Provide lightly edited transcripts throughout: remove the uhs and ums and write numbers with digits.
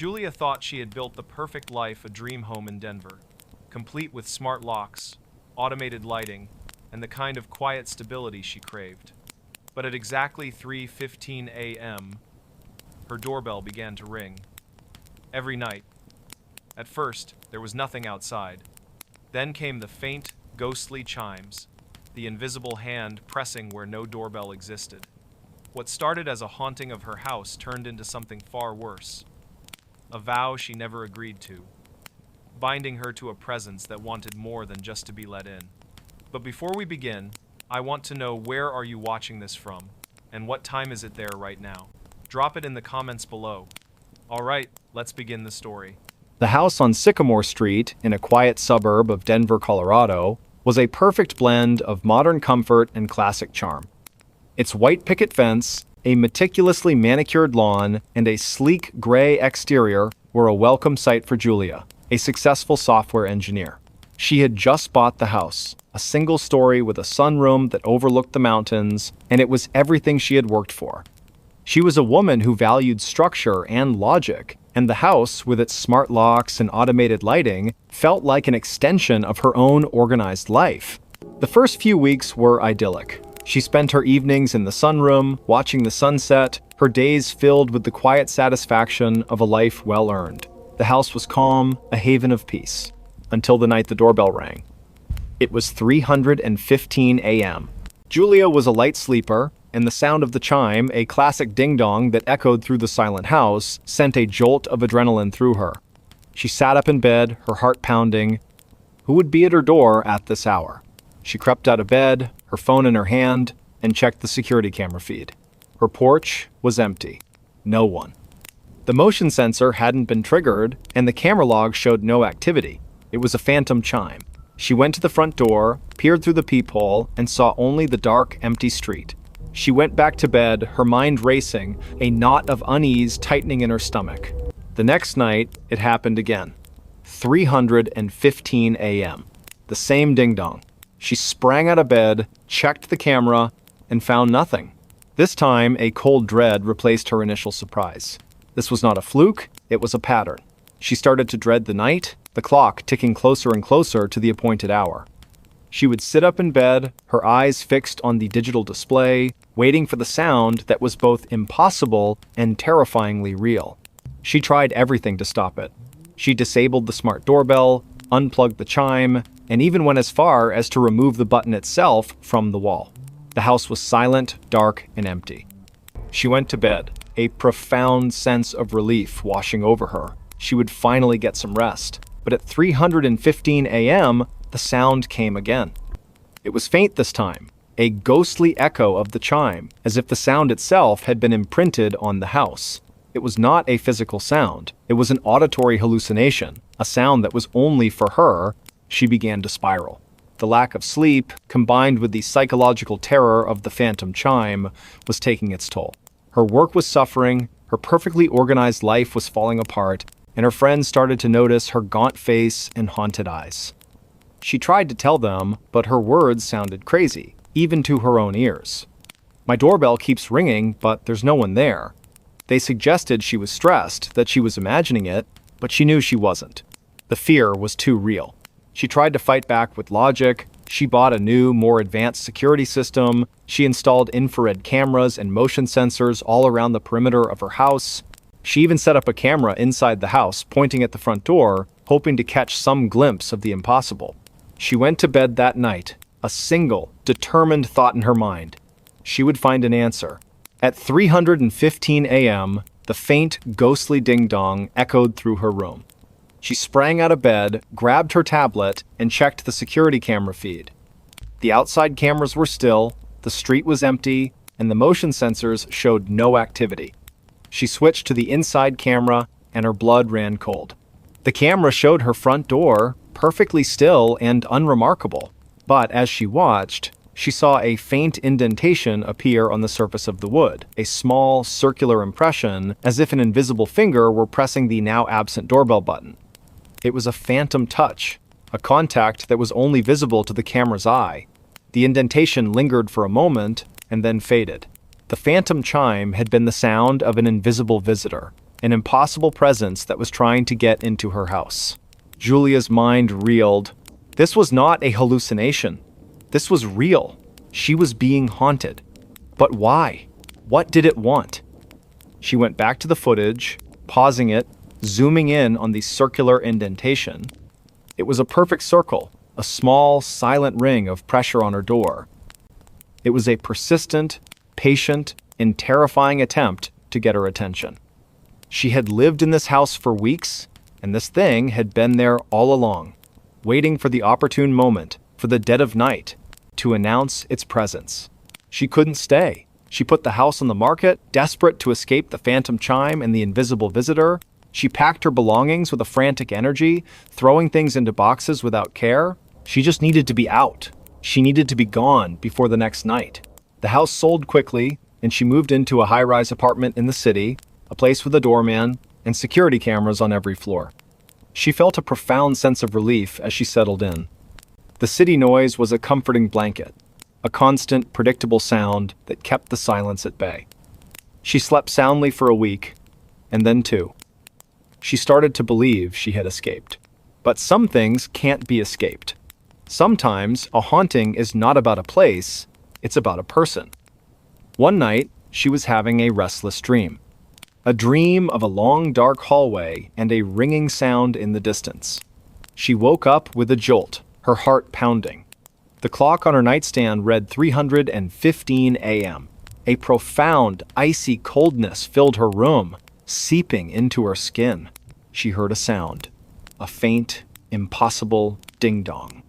Julia thought she had built the perfect life, a dream home in Denver, complete with smart locks, automated lighting, and the kind of quiet stability she craved. But at exactly 3:15 a.m., her doorbell began to ring. Every night. At first, there was nothing outside. Then came the faint, ghostly chimes, the invisible hand pressing where no doorbell existed. What started as a haunting of her house turned into something far worse. A vow she never agreed to, binding her to a presence that wanted more than just to be let in. But before we begin, I want to know, where are you watching this from, and what time is it there right now? Drop it in the comments below. Alright, let's begin the story. The house on Sycamore Street, in a quiet suburb of Denver, Colorado, was a perfect blend of modern comfort and classic charm. Its white picket fence, a meticulously manicured lawn, and a sleek gray exterior were a welcome sight for Julia, a successful software engineer. She had just bought the house, a single story with a sunroom that overlooked the mountains, and it was everything she had worked for. She was a woman who valued structure and logic, and the house, with its smart locks and automated lighting, felt like an extension of her own organized life. The first few weeks were idyllic. She spent her evenings in the sunroom, watching the sunset, her days filled with the quiet satisfaction of a life well earned. The house was calm, a haven of peace, until the night the doorbell rang. It was 3:15 a.m. Julia was a light sleeper, and the sound of the chime, a classic ding-dong that echoed through the silent house, sent a jolt of adrenaline through her. She sat up in bed, her heart pounding. Who would be at her door at this hour? She crept out of bed, her phone in her hand, and checked the security camera feed. Her porch was empty. No one. The motion sensor hadn't been triggered, and the camera log showed no activity. It was a phantom chime. She went to the front door, peered through the peephole, and saw only the dark, empty street. She went back to bed, her mind racing, a knot of unease tightening in her stomach. The next night, it happened again. 3:15 a.m. The same ding-dong. She sprang out of bed, checked the camera, and found nothing. This time, a cold dread replaced her initial surprise. This was not a fluke, it was a pattern. She started to dread the night, the clock ticking closer and closer to the appointed hour. She would sit up in bed, her eyes fixed on the digital display, waiting for the sound that was both impossible and terrifyingly real. She tried everything to stop it. She disabled the smart doorbell, unplugged the chime, and even went as far as to remove the button itself from the wall. The house was silent, dark, and empty. She went to bed, a profound sense of relief washing over her. She would finally get some rest. But at 3:15 a.m., the sound came again. It was faint this time, a ghostly echo of the chime, as if the sound itself had been imprinted on the house. It was not a physical sound. It was an auditory hallucination, a sound that was only for her. She began to spiral. The lack of sleep, combined with the psychological terror of the phantom chime, was taking its toll. Her work was suffering, her perfectly organized life was falling apart, and her friends started to notice her gaunt face and haunted eyes. She tried to tell them, but her words sounded crazy, even to her own ears. My doorbell keeps ringing, but there's no one there. They suggested she was stressed, that she was imagining it, but she knew she wasn't. The fear was too real. She tried to fight back with logic. She bought a new, more advanced security system. She installed infrared cameras and motion sensors all around the perimeter of her house. She even set up a camera inside the house, pointing at the front door, hoping to catch some glimpse of the impossible. She went to bed that night, a single, determined thought in her mind. She would find an answer. At 3:15 a.m., the faint, ghostly ding-dong echoed through her room. She sprang out of bed, grabbed her tablet, and checked the security camera feed. The outside cameras were still, the street was empty, and the motion sensors showed no activity. She switched to the inside camera, and her blood ran cold. The camera showed her front door, perfectly still and unremarkable. But as she watched, she saw a faint indentation appear on the surface of the wood, a small, circular impression, as if an invisible finger were pressing the now absent doorbell button. It was a phantom touch, a contact that was only visible to the camera's eye. The indentation lingered for a moment and then faded. The phantom chime had been the sound of an invisible visitor, an impossible presence that was trying to get into her house. Julia's mind reeled. This was not a hallucination. This was real. She was being haunted. But why? What did it want? She went back to the footage, pausing it, zooming in on the circular indentation. It was a perfect circle, a small, silent ring of pressure on her door. It was a persistent, patient, and terrifying attempt to get her attention. She had lived in this house for weeks, and this thing had been there all along, waiting for the opportune moment, for the dead of night, to announce its presence. She couldn't stay. She put the house on the market, desperate to escape the phantom chime and the invisible visitor. She packed her belongings with a frantic energy, throwing things into boxes without care. She just needed to be out. She needed to be gone before the next night. The house sold quickly, and she moved into a high-rise apartment in the city, a place with a doorman and security cameras on every floor. She felt a profound sense of relief as she settled in. The city noise was a comforting blanket, a constant, predictable sound that kept the silence at bay. She slept soundly for a week, and then two. She started to believe she had escaped. But some things can't be escaped. Sometimes a haunting is not about a place, it's about a person. One night, she was having a restless dream. A dream of a long, dark hallway and a ringing sound in the distance. She woke up with a jolt, her heart pounding. The clock on her nightstand read 3:15 a.m. A profound, icy coldness filled her room, seeping into her skin. She heard a sound, a faint, impossible ding-dong.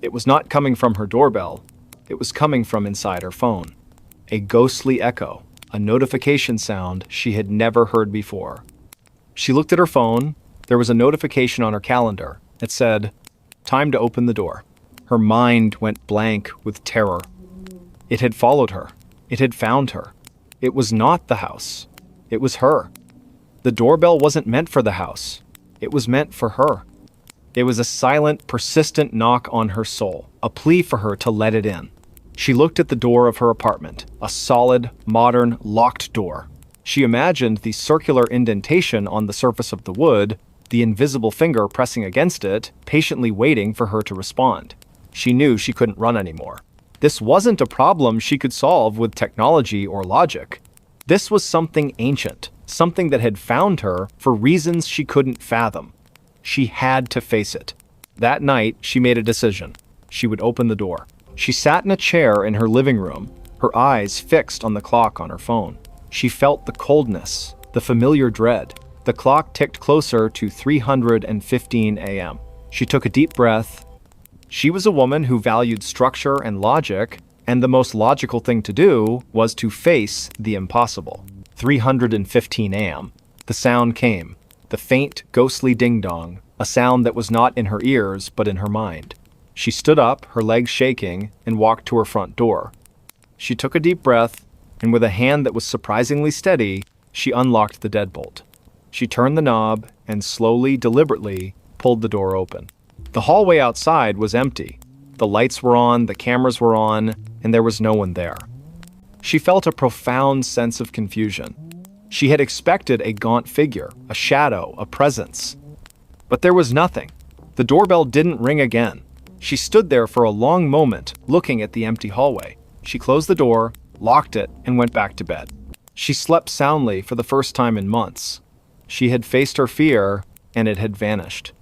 It was not coming from her doorbell. It was coming from inside her phone. A ghostly echo, a notification sound she had never heard before. She looked at her phone. There was a notification on her calendar. It said, "Time to open the door." Her mind went blank with terror. It had followed her. It had found her. It was not the house. It was her. The doorbell wasn't meant for the house. It was meant for her. It was a silent, persistent knock on her soul, a plea for her to let it in. She looked at the door of her apartment, a solid, modern, locked door. She imagined the circular indentation on the surface of the wood, the invisible finger pressing against it, patiently waiting for her to respond. She knew she couldn't run anymore. This wasn't a problem she could solve with technology or logic. This was something ancient, something that had found her for reasons she couldn't fathom. She had to face it. That night, she made a decision. She would open the door. She sat in a chair in her living room, her eyes fixed on the clock on her phone. She felt the coldness, the familiar dread. The clock ticked closer to 3:15 a.m. She took a deep breath. She was a woman who valued structure and logic, and the most logical thing to do was to face the impossible. 3:15 a.m. The sound came, the faint, ghostly ding-dong, a sound that was not in her ears but in her mind. She stood up, her legs shaking, and walked to her front door. She took a deep breath, and with a hand that was surprisingly steady, she unlocked the deadbolt. She turned the knob and slowly, deliberately, pulled the door open. The hallway outside was empty. The lights were on, the cameras were on, and there was no one there. She felt a profound sense of confusion. She had expected a gaunt figure, a shadow, a presence. But there was nothing. The doorbell didn't ring again. She stood there for a long moment, looking at the empty hallway. She closed the door, locked it, and went back to bed. She slept soundly for the first time in months. She had faced her fear, and it had vanished.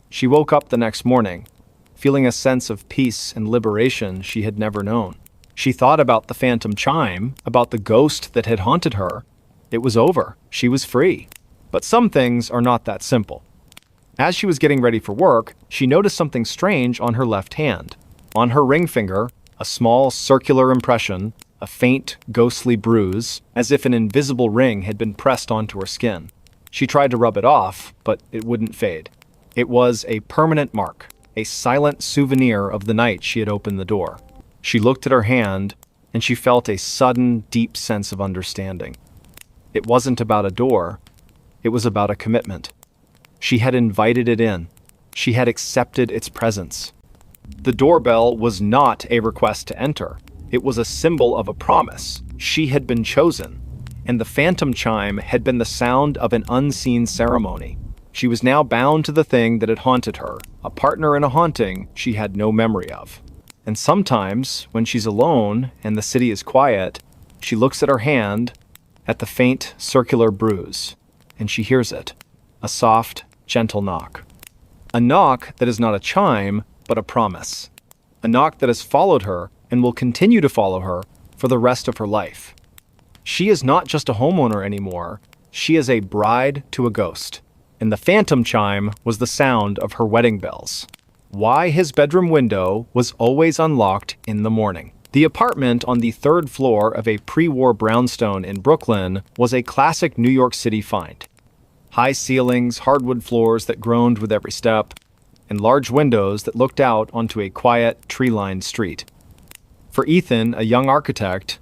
She woke up the next morning, feeling a sense of peace and liberation she had never known. She thought about the phantom chime, about the ghost that had haunted her. It was over. She was free. But some things are not that simple. As she was getting ready for work, she noticed something strange on her left hand. On her ring finger, a small circular impression, a faint, ghostly bruise, as if an invisible ring had been pressed onto her skin. She tried to rub it off, but it wouldn't fade. It was a permanent mark, a silent souvenir of the night she had opened the door. She looked at her hand, and she felt a sudden, deep sense of understanding. It wasn't about a door. It was about a commitment. She had invited it in. She had accepted its presence. The doorbell was not a request to enter. It was a symbol of a promise. She had been chosen. and the phantom chime had been the sound of an unseen ceremony. She was now bound to the thing that had haunted her, a partner in a haunting she had no memory of. And sometimes, when she's alone and the city is quiet, she looks at her hand, at the faint, circular bruise, and she hears it, a soft, gentle knock. A knock that is not a chime, but a promise. A knock that has followed her and will continue to follow her for the rest of her life. She is not just a homeowner anymore, she is a bride to a ghost. And the phantom chime was the sound of her wedding bells. Why his bedroom window was always unlocked in the morning. The apartment on the third floor of a pre-war brownstone in Brooklyn was a classic New York City find. High ceilings, hardwood floors that groaned with every step, and large windows that looked out onto a quiet, tree-lined street. For Ethan, a young architect,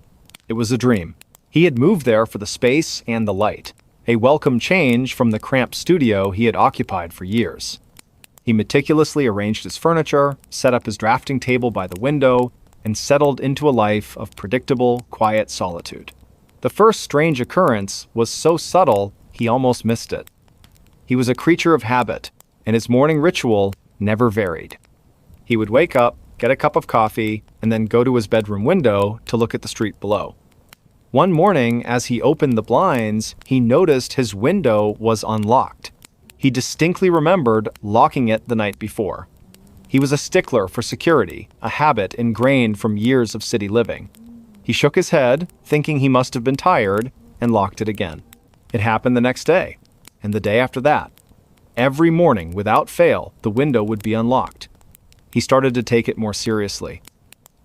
it was a dream. He had moved there for the space and the light, a welcome change from the cramped studio he had occupied for years. He meticulously arranged his furniture, set up his drafting table by the window, and settled into a life of predictable, quiet solitude. The first strange occurrence was so subtle he almost missed it. He was a creature of habit, and his morning ritual never varied. He would wake up, get a cup of coffee, and then go to his bedroom window to look at the street below. One morning, as he opened the blinds, he noticed his window was unlocked. He distinctly remembered locking it the night before. He was a stickler for security, a habit ingrained from years of city living. He shook his head, thinking he must have been tired, and locked it again. It happened the next day, and the day after that. Every morning, without fail, the window would be unlocked. He started to take it more seriously.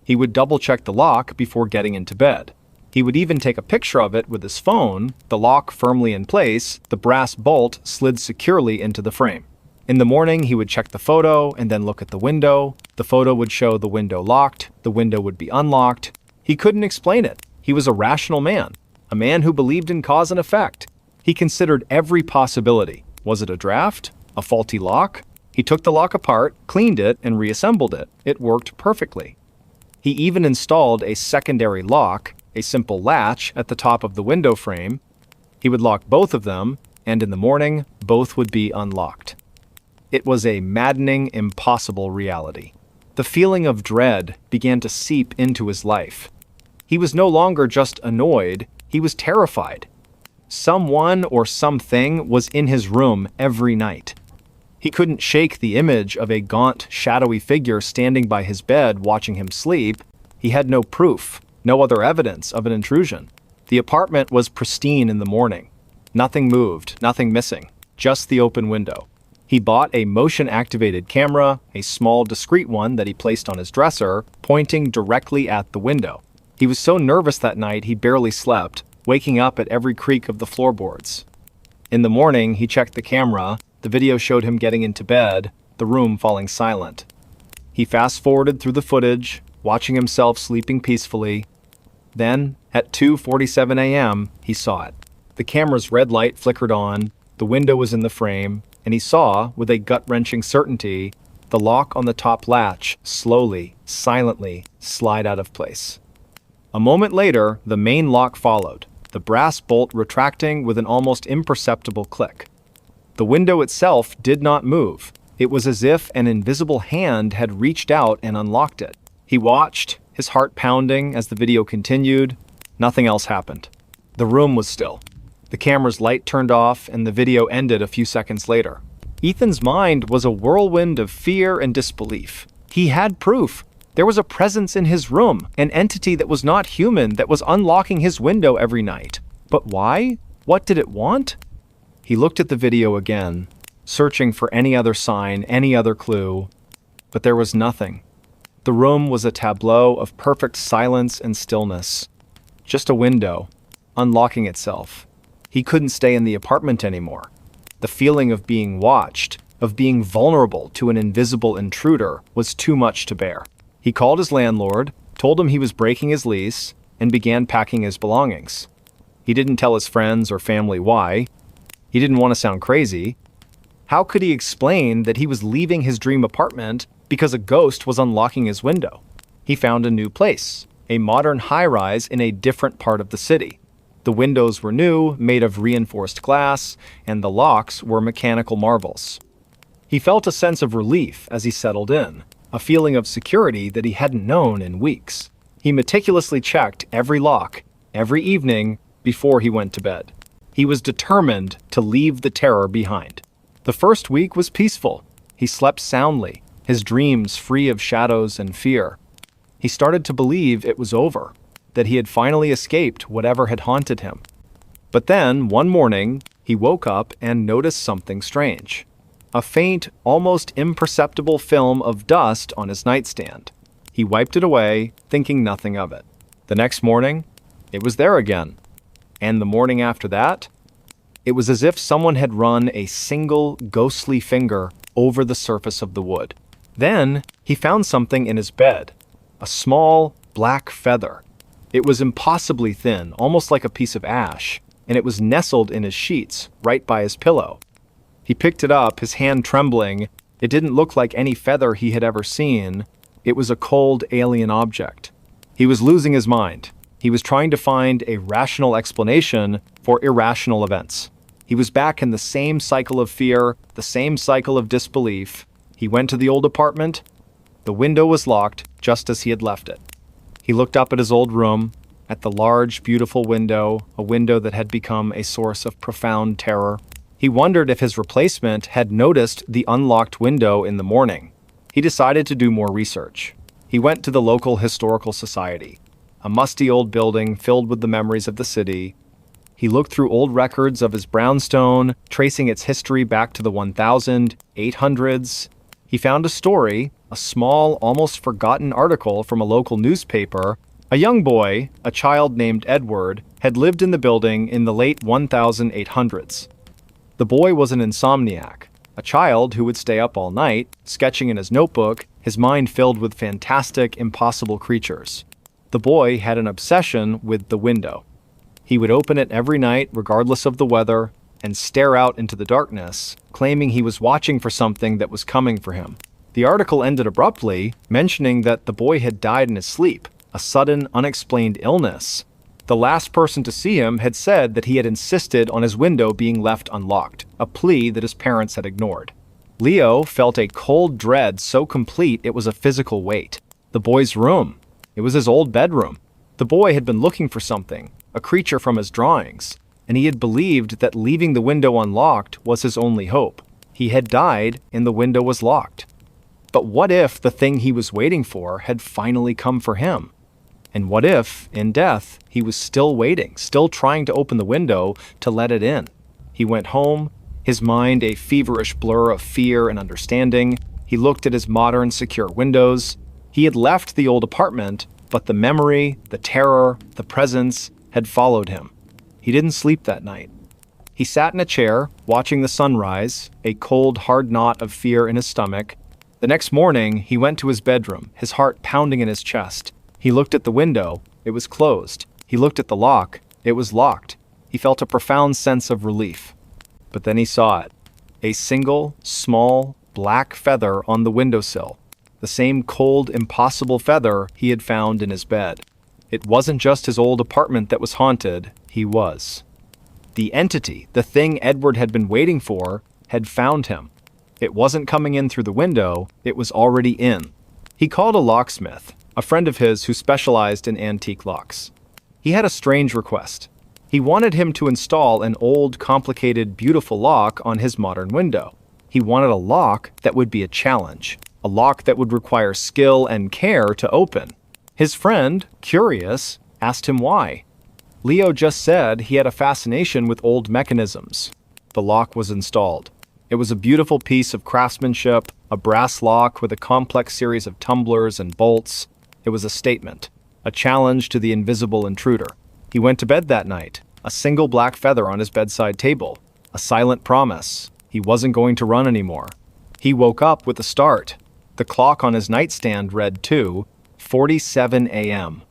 He would double-check the lock before getting into bed. He would even take a picture of it with his phone, the lock firmly in place, the brass bolt slid securely into the frame. In the morning, he would check the photo and then look at the window. The photo would show the window locked, the window would be unlocked. He couldn't explain it. He was a rational man, a man who believed in cause and effect. He considered every possibility. Was it a draft? A faulty lock? He took the lock apart, cleaned it, and reassembled it. It worked perfectly. He even installed a secondary lock, a simple latch at the top of the window frame. He would lock both of them, and in the morning, both would be unlocked. It was a maddening, impossible reality. The feeling of dread began to seep into his life. He was no longer just annoyed, he was terrified. Someone or something was in his room every night. He couldn't shake the image of a gaunt, shadowy figure standing by his bed watching him sleep. He had no proof. No other evidence of an intrusion. The apartment was pristine in the morning. Nothing moved, nothing missing, just the open window. He bought a motion-activated camera, a small, discreet one that he placed on his dresser, pointing directly at the window. He was so nervous that night he barely slept, waking up at every creak of the floorboards. In the morning, he checked the camera. The video showed him getting into bed, the room falling silent. He fast-forwarded through the footage, watching himself sleeping peacefully. Then, at 2:47 a.m., he saw it. The camera's red light flickered on, the window was in the frame, and he saw, with a gut-wrenching certainty, the lock on the top latch slowly, silently slide out of place. A moment later, the main lock followed, the brass bolt retracting with an almost imperceptible click. The window itself did not move. It was as if an invisible hand had reached out and unlocked it. He watched, his heart pounding as the video continued. Nothing else happened. The room was still. The camera's light turned off and the video ended a few seconds later. Ethan's mind was a whirlwind of fear and disbelief. He had proof. There was a presence in his room, an entity that was not human that was unlocking his window every night. But why? What did it want? He looked at the video again, searching for any other sign, any other clue, but there was nothing. The room was a tableau of perfect silence and stillness. Just a window, unlocking itself. He couldn't stay in the apartment anymore. The feeling of being watched, of being vulnerable to an invisible intruder, was too much to bear. He called his landlord, told him he was breaking his lease, and began packing his belongings. He didn't tell his friends or family why. He didn't want to sound crazy. How could he explain that he was leaving his dream apartment because a ghost was unlocking his window? He found a new place, a modern high-rise in a different part of the city. The windows were new, made of reinforced glass, and the locks were mechanical marvels. He felt a sense of relief as he settled in, a feeling of security that he hadn't known in weeks. He meticulously checked every lock, every evening, before he went to bed. He was determined to leave the terror behind. The first week was peaceful. He slept soundly, his dreams free of shadows and fear. He started to believe it was over, that he had finally escaped whatever had haunted him. But then, one morning, he woke up and noticed something strange. A faint, almost imperceptible film of dust on his nightstand. He wiped it away, thinking nothing of it. The next morning, it was there again. And the morning after that, it was as if someone had run a single, ghostly finger over the surface of the wood. Then, he found something in his bed. A small, black feather. It was impossibly thin, almost like a piece of ash, and it was nestled in his sheets, right by his pillow. He picked it up, his hand trembling. It didn't look like any feather he had ever seen. It was a cold, alien object. He was losing his mind. He was trying to find a rational explanation for irrational events. He was back in the same cycle of fear, the same cycle of disbelief. He went to the old apartment. The window was locked, just as he had left it. He looked up at his old room, at the large, beautiful window, a window that had become a source of profound terror. He wondered if his replacement had noticed the unlocked window in the morning. He decided to do more research. He went to the local historical society, a musty old building filled with the memories of the city. He looked through old records of his brownstone, tracing its history back to the 1800s. He found a story, a small, almost forgotten article from a local newspaper. A young boy, a child named Edward, had lived in the building in the late 1800s. The boy was an insomniac, a child who would stay up all night, sketching in his notebook, his mind filled with fantastic, impossible creatures. The boy had an obsession with the window. He would open it every night, regardless of the weather, and stare out into the darkness, claiming he was watching for something that was coming for him. The article ended abruptly, mentioning that the boy had died in his sleep, a sudden, unexplained illness. The last person to see him had said that he had insisted on his window being left unlocked, a plea that his parents had ignored. Leo felt a cold dread so complete it was a physical weight. The boy's room. It was his old bedroom. The boy had been looking for something, a creature from his drawings, and he had believed that leaving the window unlocked was his only hope. He had died and the window was locked. But what if the thing he was waiting for had finally come for him? And what if, in death, he was still waiting, still trying to open the window to let it in? He went home, his mind a feverish blur of fear and understanding. He looked at his modern, secure windows. He had left the old apartment, but the memory, the terror, the presence had followed him. He didn't sleep that night. He sat in a chair, watching the sunrise, a cold, hard knot of fear in his stomach. The next morning, he went to his bedroom, his heart pounding in his chest. He looked at the window. It was closed. He looked at the lock. It was locked. He felt a profound sense of relief. But then he saw it. A single, small, black feather on the windowsill. The same cold, impossible feather he had found in his bed. It wasn't just his old apartment that was haunted. He was. The entity, the thing Edward had been waiting for, had found him. It wasn't coming in through the window. It was already in. He called a locksmith, a friend of his who specialized in antique locks. He had a strange request. He wanted him to install an old, complicated, beautiful lock on his modern window. He wanted a lock that would be a challenge, a lock that would require skill and care to open. His friend, curious, asked him why. Leo just said he had a fascination with old mechanisms. The lock was installed. It was a beautiful piece of craftsmanship, a brass lock with a complex series of tumblers and bolts. It was a statement, a challenge to the invisible intruder. He went to bed that night, a single black feather on his bedside table, a silent promise. He wasn't going to run anymore. He woke up with a start. The clock on his nightstand read 2:47 a.m.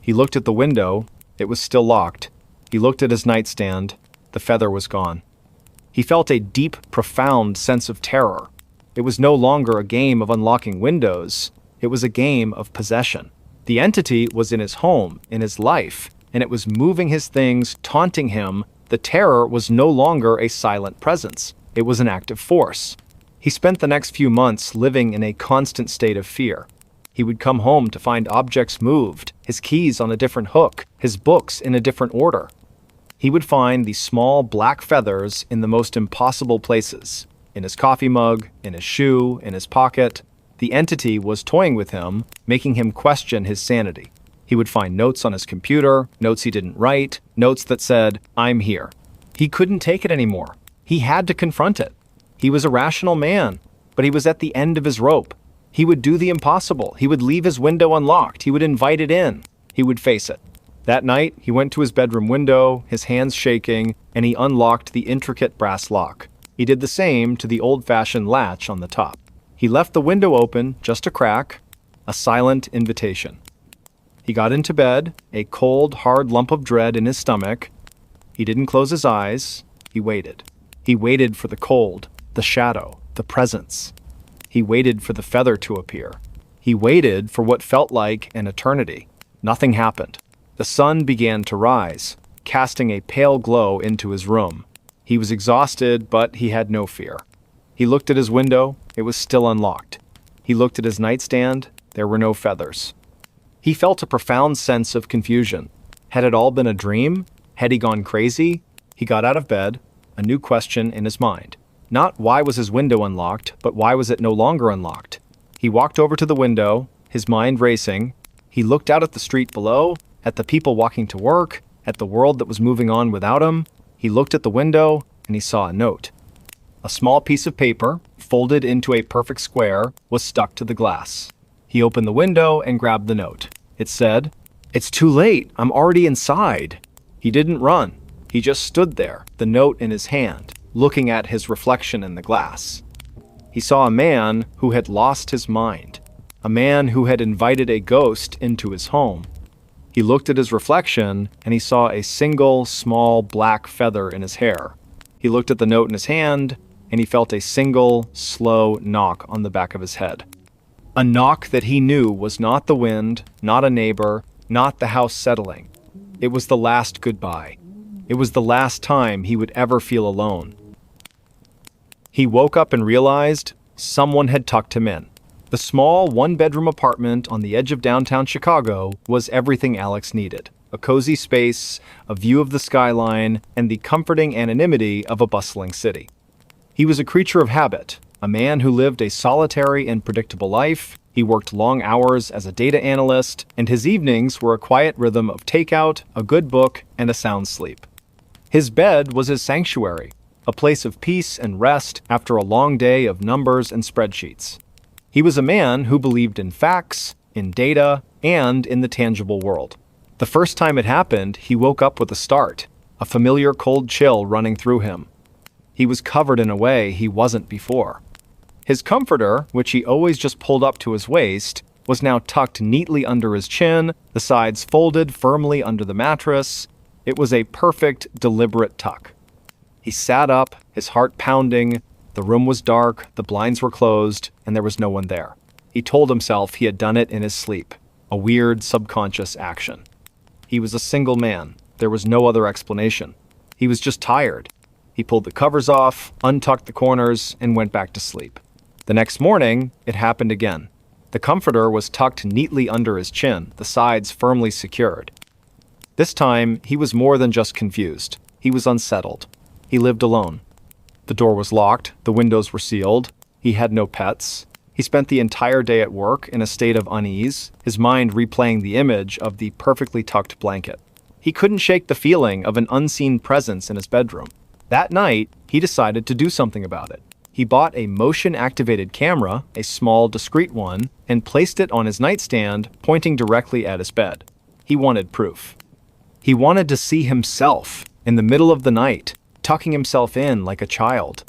He looked at the window. It was still locked. He looked at his nightstand. The feather was gone. He felt a deep, profound sense of terror. It was no longer a game of unlocking windows. It was a game of possession. The entity was in his home, in his life, and it was moving his things, taunting him. The terror was no longer a silent presence. It was an active force. He spent the next few months living in a constant state of fear. He would come home to find objects moved, his keys on a different hook, his books in a different order. He would find these small black feathers in the most impossible places, in his coffee mug, in his shoe, in his pocket. The entity was toying with him, making him question his sanity. He would find notes on his computer, notes he didn't write, notes that said, "I'm here." He couldn't take it anymore. He had to confront it. He was a rational man, but he was at the end of his rope. He would do the impossible. He would leave his window unlocked. He would invite it in. He would face it. That night, he went to his bedroom window, his hands shaking, and he unlocked the intricate brass lock. He did the same to the old-fashioned latch on the top. He left the window open, just a crack, a silent invitation. He got into bed, a cold, hard lump of dread in his stomach. He didn't close his eyes. He waited. He waited for the cold, the shadow, the presence. He waited for the feather to appear. He waited for what felt like an eternity. Nothing happened. The sun began to rise, casting a pale glow into his room. He was exhausted, but he had no fear. He looked at his window. It was still unlocked. He looked at his nightstand. There were no feathers. He felt a profound sense of confusion. Had it all been a dream? Had he gone crazy? He got out of bed, a new question in his mind. Not why was his window unlocked, but why was it no longer unlocked? He walked over to the window, his mind racing. He looked out at the street below, at the people walking to work, at the world that was moving on without him. He looked at the window, and he saw a note. A small piece of paper, folded into a perfect square, was stuck to the glass. He opened the window and grabbed the note. It said, "It's too late. I'm already inside." He didn't run. He just stood there, the note in his hand, looking at his reflection in the glass. He saw a man who had lost his mind, a man who had invited a ghost into his home. He looked at his reflection, and he saw a single, small black feather in his hair. He looked at the note in his hand, and he felt a single, slow knock on the back of his head. A knock that he knew was not the wind, not a neighbor, not the house settling. It was the last goodbye. It was the last time he would ever feel alone. He woke up and realized someone had tucked him in. The small one-bedroom apartment on the edge of downtown Chicago was everything Alex needed. A cozy space, a view of the skyline, and the comforting anonymity of a bustling city. He was a creature of habit, a man who lived a solitary and predictable life. He worked long hours as a data analyst, and his evenings were a quiet rhythm of takeout, a good book, and a sound sleep. His bed was his sanctuary, a place of peace and rest after a long day of numbers and spreadsheets. He was a man who believed in facts, in data, and in the tangible world. The first time it happened, he woke up with a start, a familiar cold chill running through him. He was covered in a way he wasn't before. His comforter, which he always just pulled up to his waist, was now tucked neatly under his chin, the sides folded firmly under the mattress. It was a perfect, deliberate tuck. He sat up, his heart pounding. The room was dark, the blinds were closed, and there was no one there. He told himself he had done it in his sleep, a weird, subconscious action. He was a single man. There was no other explanation. He was just tired. He pulled the covers off, untucked the corners, and went back to sleep. The next morning, it happened again. The comforter was tucked neatly under his chin, the sides firmly secured. This time, he was more than just confused. He was unsettled. He lived alone. The door was locked, the windows were sealed. He had no pets. He spent the entire day at work in a state of unease, his mind replaying the image of the perfectly tucked blanket. He couldn't shake the feeling of an unseen presence in his bedroom. That night, he decided to do something about it. He bought a motion-activated camera, a small, discreet one, and placed it on his nightstand, pointing directly at his bed. He wanted proof. He wanted to see himself, in the middle of the night, tucking himself in like a child.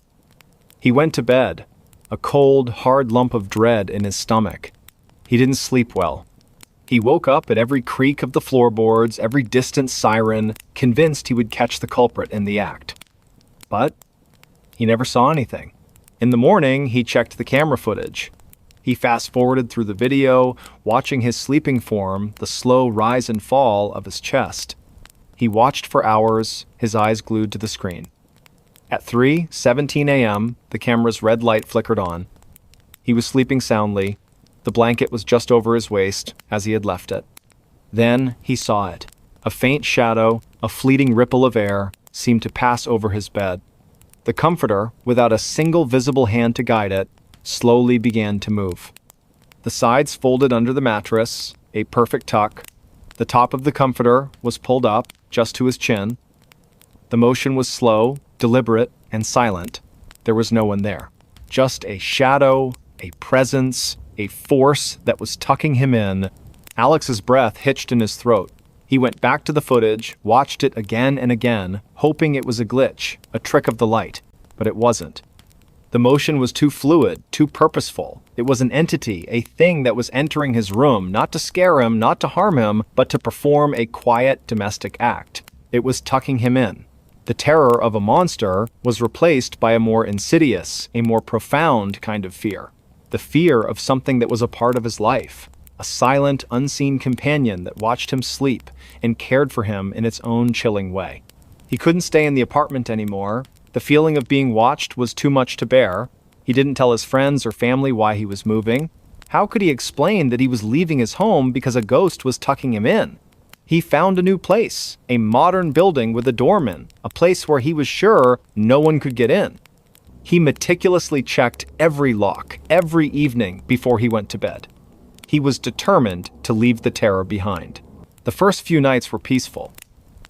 He went to bed, a cold, hard lump of dread in his stomach. He didn't sleep well. He woke up at every creak of the floorboards, every distant siren, convinced he would catch the culprit in the act. But he never saw anything. In the morning, he checked the camera footage. He fast-forwarded through the video, watching his sleeping form, the slow rise and fall of his chest. He watched for hours, his eyes glued to the screen. At 3:17 a.m., the camera's red light flickered on. He was sleeping soundly. The blanket was just over his waist, as he had left it. Then he saw it. A faint shadow, a fleeting ripple of air, seemed to pass over his bed. The comforter, without a single visible hand to guide it, slowly began to move. The sides folded under the mattress, a perfect tuck. The top of the comforter was pulled up, just to his chin. The motion was slow, deliberate, and silent. There was no one there. Just a shadow, a presence, a force that was tucking him in. Alex's breath hitched in his throat. He went back to the footage, watched it again and again, hoping it was a glitch, a trick of the light. But it wasn't. The motion was too fluid, too purposeful. It was an entity, a thing that was entering his room, not to scare him, not to harm him, but to perform a quiet domestic act. It was tucking him in. The terror of a monster was replaced by a more insidious, a more profound kind of fear. The fear of something that was a part of his life. A silent, unseen companion that watched him sleep and cared for him in its own chilling way. He couldn't stay in the apartment anymore. The feeling of being watched was too much to bear. He didn't tell his friends or family why he was moving. How could he explain that he was leaving his home because a ghost was tucking him in? He found a new place, a modern building with a doorman, a place where he was sure no one could get in. He meticulously checked every lock, every evening before he went to bed. He was determined to leave the terror behind. The first few nights were peaceful.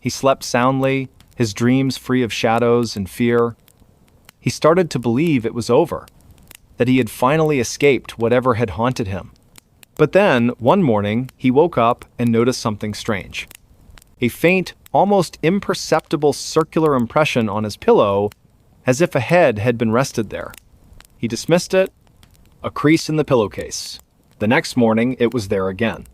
He slept soundly, his dreams free of shadows and fear. He started to believe it was over, that he had finally escaped whatever had haunted him. But then, one morning, he woke up and noticed something strange. A faint, almost imperceptible circular impression on his pillow, as if a head had been rested there. He dismissed it. A crease in the pillowcase. The next morning, it was there again.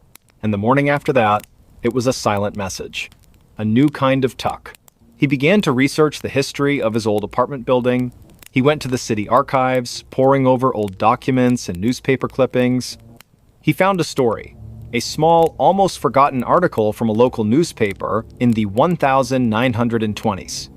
And the morning after that, it was a silent message. A new kind of tuck. He began to research the history of his old apartment building. He went to the city archives, poring over old documents and newspaper clippings. He found a story, a small, almost forgotten article from a local newspaper in the 1920s.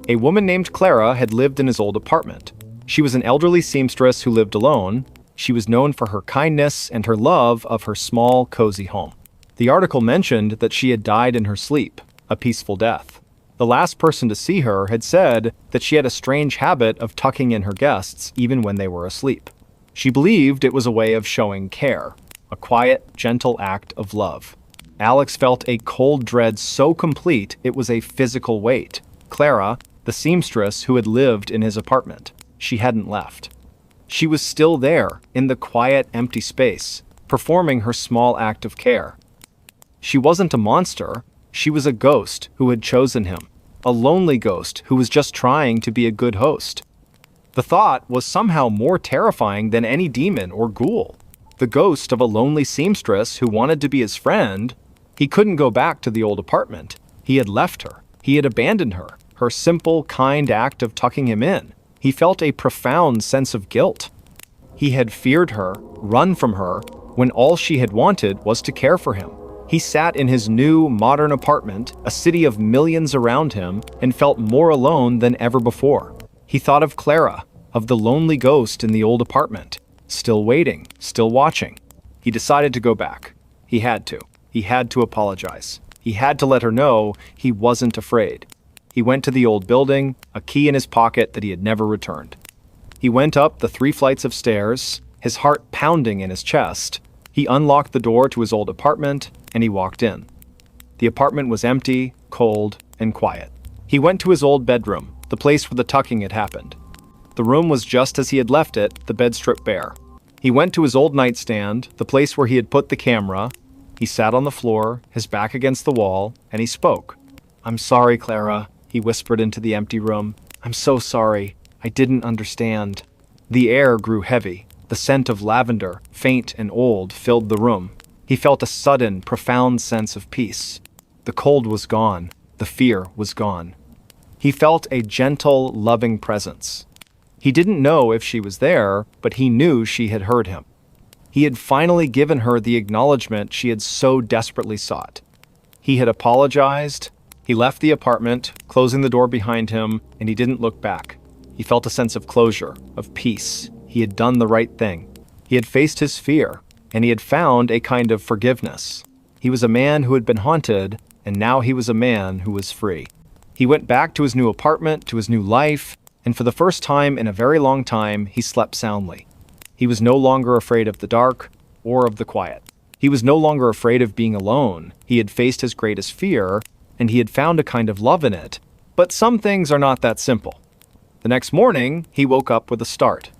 A woman named Clara had lived in his old apartment. She was an elderly seamstress who lived alone. She was known for her kindness and her love of her small, cozy home. The article mentioned that she had died in her sleep, a peaceful death. The last person to see her had said that she had a strange habit of tucking in her guests even when they were asleep. She believed it was a way of showing care, a quiet, gentle act of love. Alex felt a cold dread so complete it was a physical weight. Clara, the seamstress who had lived in his apartment, she hadn't left. She was still there, in the quiet, empty space, performing her small act of care. She wasn't a monster. She was a ghost who had chosen him, a lonely ghost who was just trying to be a good host. The thought was somehow more terrifying than any demon or ghoul. The ghost of a lonely seamstress who wanted to be his friend. He couldn't go back to the old apartment. He had left her. He had abandoned her. Her simple, kind act of tucking him in. He felt a profound sense of guilt. He had feared her, run from her, when all she had wanted was to care for him. He sat in his new, modern apartment, a city of millions around him, and felt more alone than ever before. He thought of Clara, of the lonely ghost in the old apartment, still waiting, still watching. He decided to go back. He had to. He had to apologize. He had to let her know he wasn't afraid. He went to the old building, a key in his pocket that he had never returned. He went up the 3 flights of stairs, his heart pounding in his chest. He unlocked the door to his old apartment, and he walked in. The apartment was empty, cold, and quiet. He went to his old bedroom, the place where the tucking had happened. The room was just as he had left it, the bed stripped bare. He went to his old nightstand, the place where he had put the camera. He sat on the floor, his back against the wall, and he spoke. "I'm sorry, Clara," he whispered into the empty room. "I'm so sorry. I didn't understand." The air grew heavy. The scent of lavender, faint and old, filled the room. He felt a sudden, profound sense of peace. The cold was gone. The fear was gone. He felt a gentle, loving presence. He didn't know if she was there, but he knew she had heard him. He had finally given her the acknowledgement she had so desperately sought. He had apologized, He left the apartment, closing the door behind him, and he didn't look back. He felt a sense of closure, of peace. He had done the right thing. He had faced his fear, and he had found a kind of forgiveness. He was a man who had been haunted, and now he was a man who was free. He went back to his new apartment, to his new life, and for the first time in a very long time, he slept soundly. He was no longer afraid of the dark or of the quiet. He was no longer afraid of being alone. He had faced his greatest fear, and he had found a kind of love in it. But some things are not that simple. The next morning, he woke up with a start.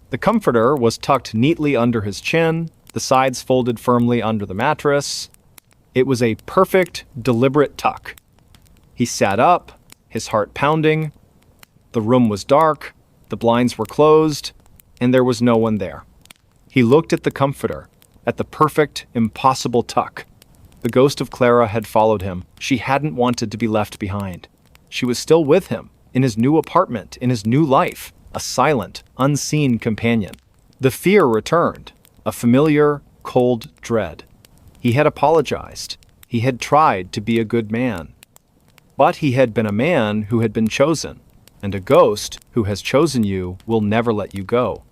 The comforter was tucked neatly under his chin, the sides folded firmly under the mattress. It was a perfect, deliberate tuck. He sat up, his heart pounding. The room was dark, the blinds were closed, and there was no one there. He looked at the comforter, at the perfect, impossible tuck. The ghost of Clara had followed him. She hadn't wanted to be left behind. She was still with him, in his new apartment, in his new life, a silent, unseen companion. The fear returned, a familiar, cold dread. He had apologized. He had tried to be a good man. But he had been a man who had been chosen, and a ghost who has chosen you will never let you go.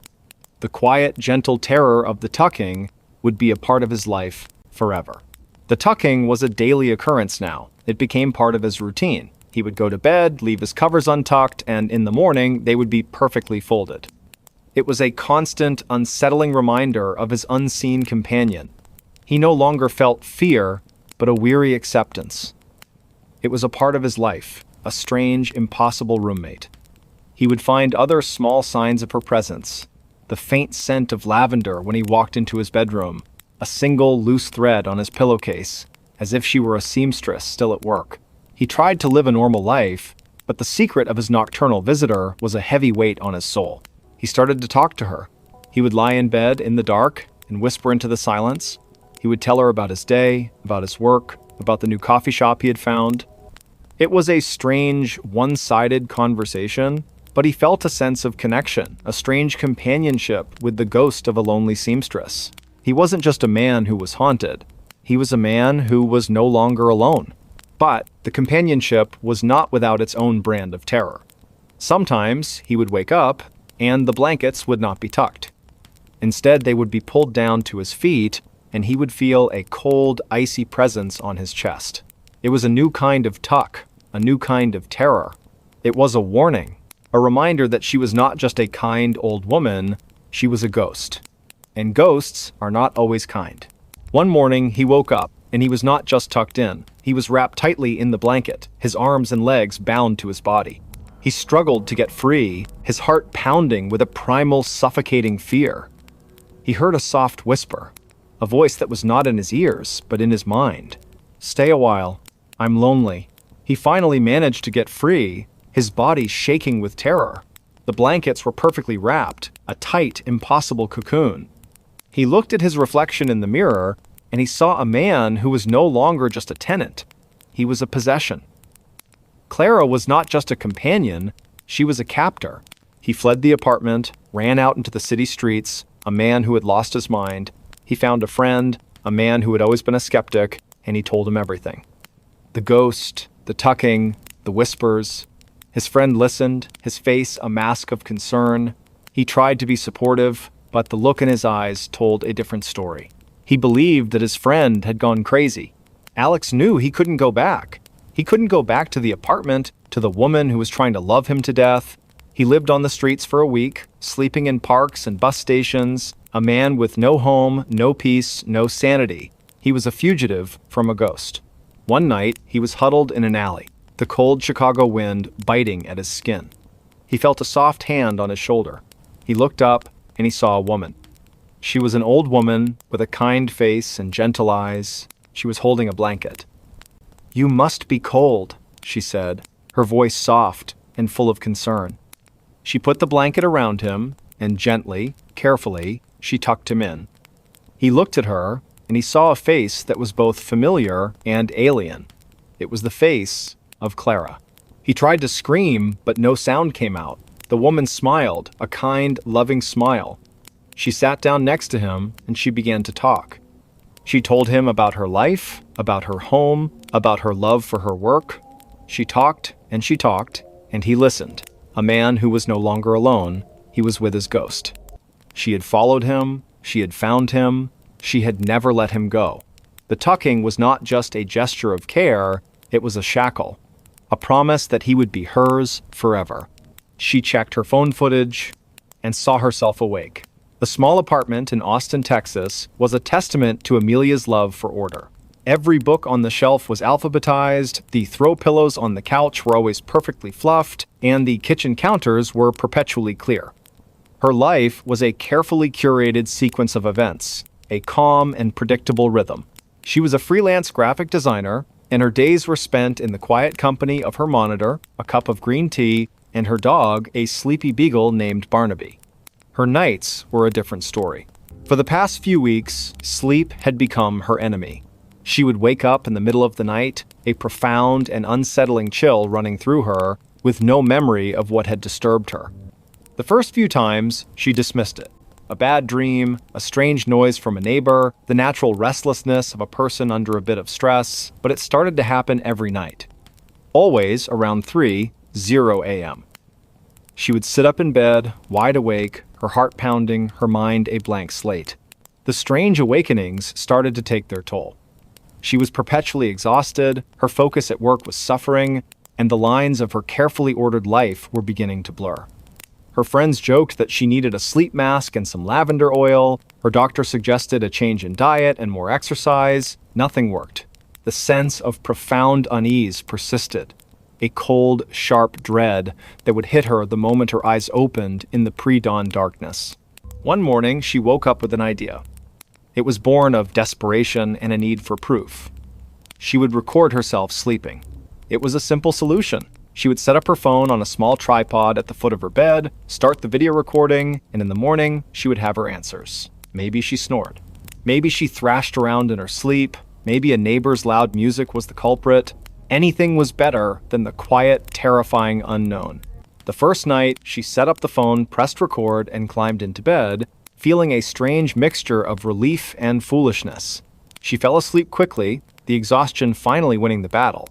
The quiet, gentle terror of the tucking would be a part of his life forever. The tucking was a daily occurrence now. It became part of his routine. He would go to bed, leave his covers untucked, and in the morning they would be perfectly folded. It was a constant, unsettling reminder of his unseen companion. He no longer felt fear, but a weary acceptance. It was a part of his life, a strange, impossible roommate. He would find other small signs of her presence. The faint scent of lavender when he walked into his bedroom, a single loose thread on his pillowcase, as if she were a seamstress still at work. He tried to live a normal life, but the secret of his nocturnal visitor was a heavy weight on his soul. He started to talk to her. He would lie in bed in the dark and whisper into the silence. He would tell her about his day, about his work, about the new coffee shop he had found. It was a strange, one-sided conversation, but he felt a sense of connection, a strange companionship with the ghost of a lonely seamstress. He wasn't just a man who was haunted. He was a man who was no longer alone. But the companionship was not without its own brand of terror. Sometimes he would wake up, and the blankets would not be tucked. Instead, they would be pulled down to his feet, and he would feel a cold, icy presence on his chest. It was a new kind of tuck, a new kind of terror. It was a warning, a reminder that she was not just a kind old woman, she was a ghost. And ghosts are not always kind. One morning, he woke up, and he was not just tucked in. He was wrapped tightly in the blanket, his arms and legs bound to his body. He struggled to get free, his heart pounding with a primal, suffocating fear. He heard a soft whisper, a voice that was not in his ears, but in his mind. "Stay a while. I'm lonely." He finally managed to get free, his body shaking with terror. The blankets were perfectly wrapped, a tight, impossible cocoon. He looked at his reflection in the mirror, and he saw a man who was no longer just a tenant. He was a possession. Clara was not just a companion, she was a captor. He fled the apartment, ran out into the city streets, a man who had lost his mind. He found a friend, a man who had always been a skeptic, and he told him everything. The ghost, the tucking, the whispers. His friend listened, his face a mask of concern. He tried to be supportive, but the look in his eyes told a different story. He believed that his friend had gone crazy. Alex knew he couldn't go back. He couldn't go back to the apartment, to the woman who was trying to love him to death. He lived on the streets for a week, sleeping in parks and bus stations, a man with no home, no peace, no sanity. He was a fugitive from a ghost. One night, he was huddled in an alley, the cold Chicago wind biting at his skin. He felt a soft hand on his shoulder. He looked up, and he saw a woman. She was an old woman with a kind face and gentle eyes. She was holding a blanket. "You must be cold," she said, her voice soft and full of concern. She put the blanket around him, and gently, carefully, she tucked him in. He looked at her, and he saw a face that was both familiar and alien. It was the face of Clara. He tried to scream, but no sound came out. The woman smiled, a kind, loving smile. She sat down next to him, and she began to talk. She told him about her life, about her home, about her love for her work. She talked, and he listened. A man who was no longer alone, he was with his ghost. She had followed him, she had found him, she had never let him go. The tucking was not just a gesture of care, it was a shackle, a promise that he would be hers forever. She checked her phone footage and saw herself awake. The small apartment in Austin, Texas, was a testament to Amelia's love for order. Every book on the shelf was alphabetized, the throw pillows on the couch were always perfectly fluffed, and the kitchen counters were perpetually clear. Her life was a carefully curated sequence of events, a calm and predictable rhythm. She was a freelance graphic designer, and her days were spent in the quiet company of her monitor, a cup of green tea, and her dog, a sleepy beagle named Barnaby. Her nights were a different story. For the past few weeks, sleep had become her enemy. She would wake up in the middle of the night, a profound and unsettling chill running through her, with no memory of what had disturbed her. The first few times, she dismissed it. A bad dream, a strange noise from a neighbor, the natural restlessness of a person under a bit of stress, but it started to happen every night. Always around 3:00 a.m. She would sit up in bed, wide awake, her heart pounding, her mind a blank slate. The strange awakenings started to take their toll. She was perpetually exhausted, her focus at work was suffering, and the lines of her carefully ordered life were beginning to blur. Her friends joked that she needed a sleep mask and some lavender oil. Her doctor suggested a change in diet and more exercise. Nothing worked. The sense of profound unease persisted, a cold, sharp dread that would hit her the moment her eyes opened in the pre-dawn darkness. One morning, she woke up with an idea. It was born of desperation and a need for proof. She would record herself sleeping. It was a simple solution. She would set up her phone on a small tripod at the foot of her bed, start the video recording, and in the morning, she would have her answers. Maybe she snored. Maybe she thrashed around in her sleep. Maybe a neighbor's loud music was the culprit. Anything was better than the quiet, terrifying unknown. The first night, she set up the phone, pressed record, and climbed into bed, feeling a strange mixture of relief and foolishness. She fell asleep quickly, the exhaustion finally winning the battle.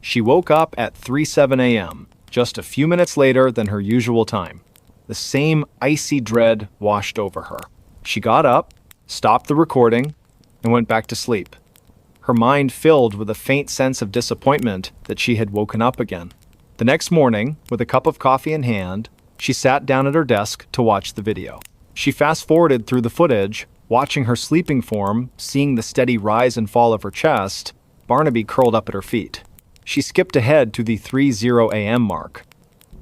She woke up at 3:07 a.m., just a few minutes later than her usual time. The same icy dread washed over her. She got up, stopped the recording, and went back to sleep, her mind filled with a faint sense of disappointment that she had woken up again. The next morning, with a cup of coffee in hand, she sat down at her desk to watch the video. She fast-forwarded through the footage, watching her sleeping form, seeing the steady rise and fall of her chest, Barnaby curled up at her feet. She skipped ahead to the 3:00 a.m. mark.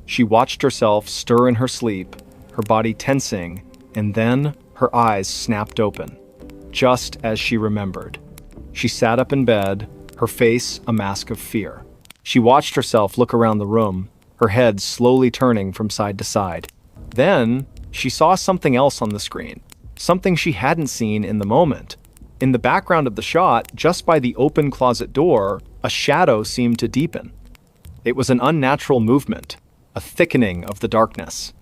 She watched herself stir in her sleep, her body tensing, and then her eyes snapped open, just as she remembered. She sat up in bed, her face a mask of fear. She watched herself look around the room, her head slowly turning from side to side. Then, she saw something else on the screen, something she hadn't seen in the moment. In the background of the shot, just by the open closet door, a shadow seemed to deepen. It was an unnatural movement, a thickening of the darkness.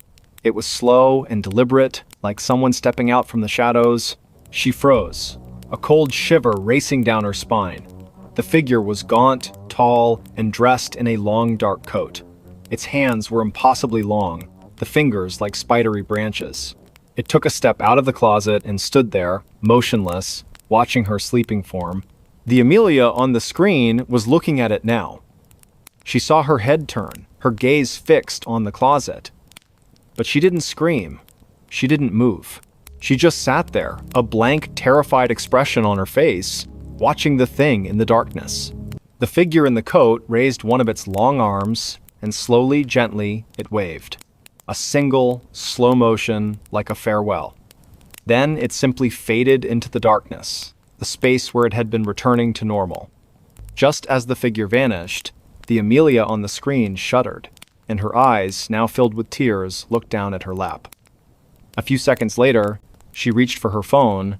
It was slow and deliberate, like someone stepping out from the shadows. She froze, a cold shiver racing down her spine. The figure was gaunt, tall, and dressed in a long dark coat. Its hands were impossibly long, the fingers like spidery branches. It took a step out of the closet and stood there, motionless, watching her sleeping form. The Amelia on the screen was looking at it now. She saw her head turn, her gaze fixed on the closet. But she didn't scream. She didn't move. She just sat there, a blank, terrified expression on her face, watching the thing in the darkness. The figure in the coat raised one of its long arms, and slowly, gently, it waved. A single, slow motion, like a farewell. Then it simply faded into the darkness, the space where it had been returning to normal. Just as the figure vanished, the Amelia on the screen shuddered, and her eyes, now filled with tears, looked down at her lap. A few seconds later, she reached for her phone,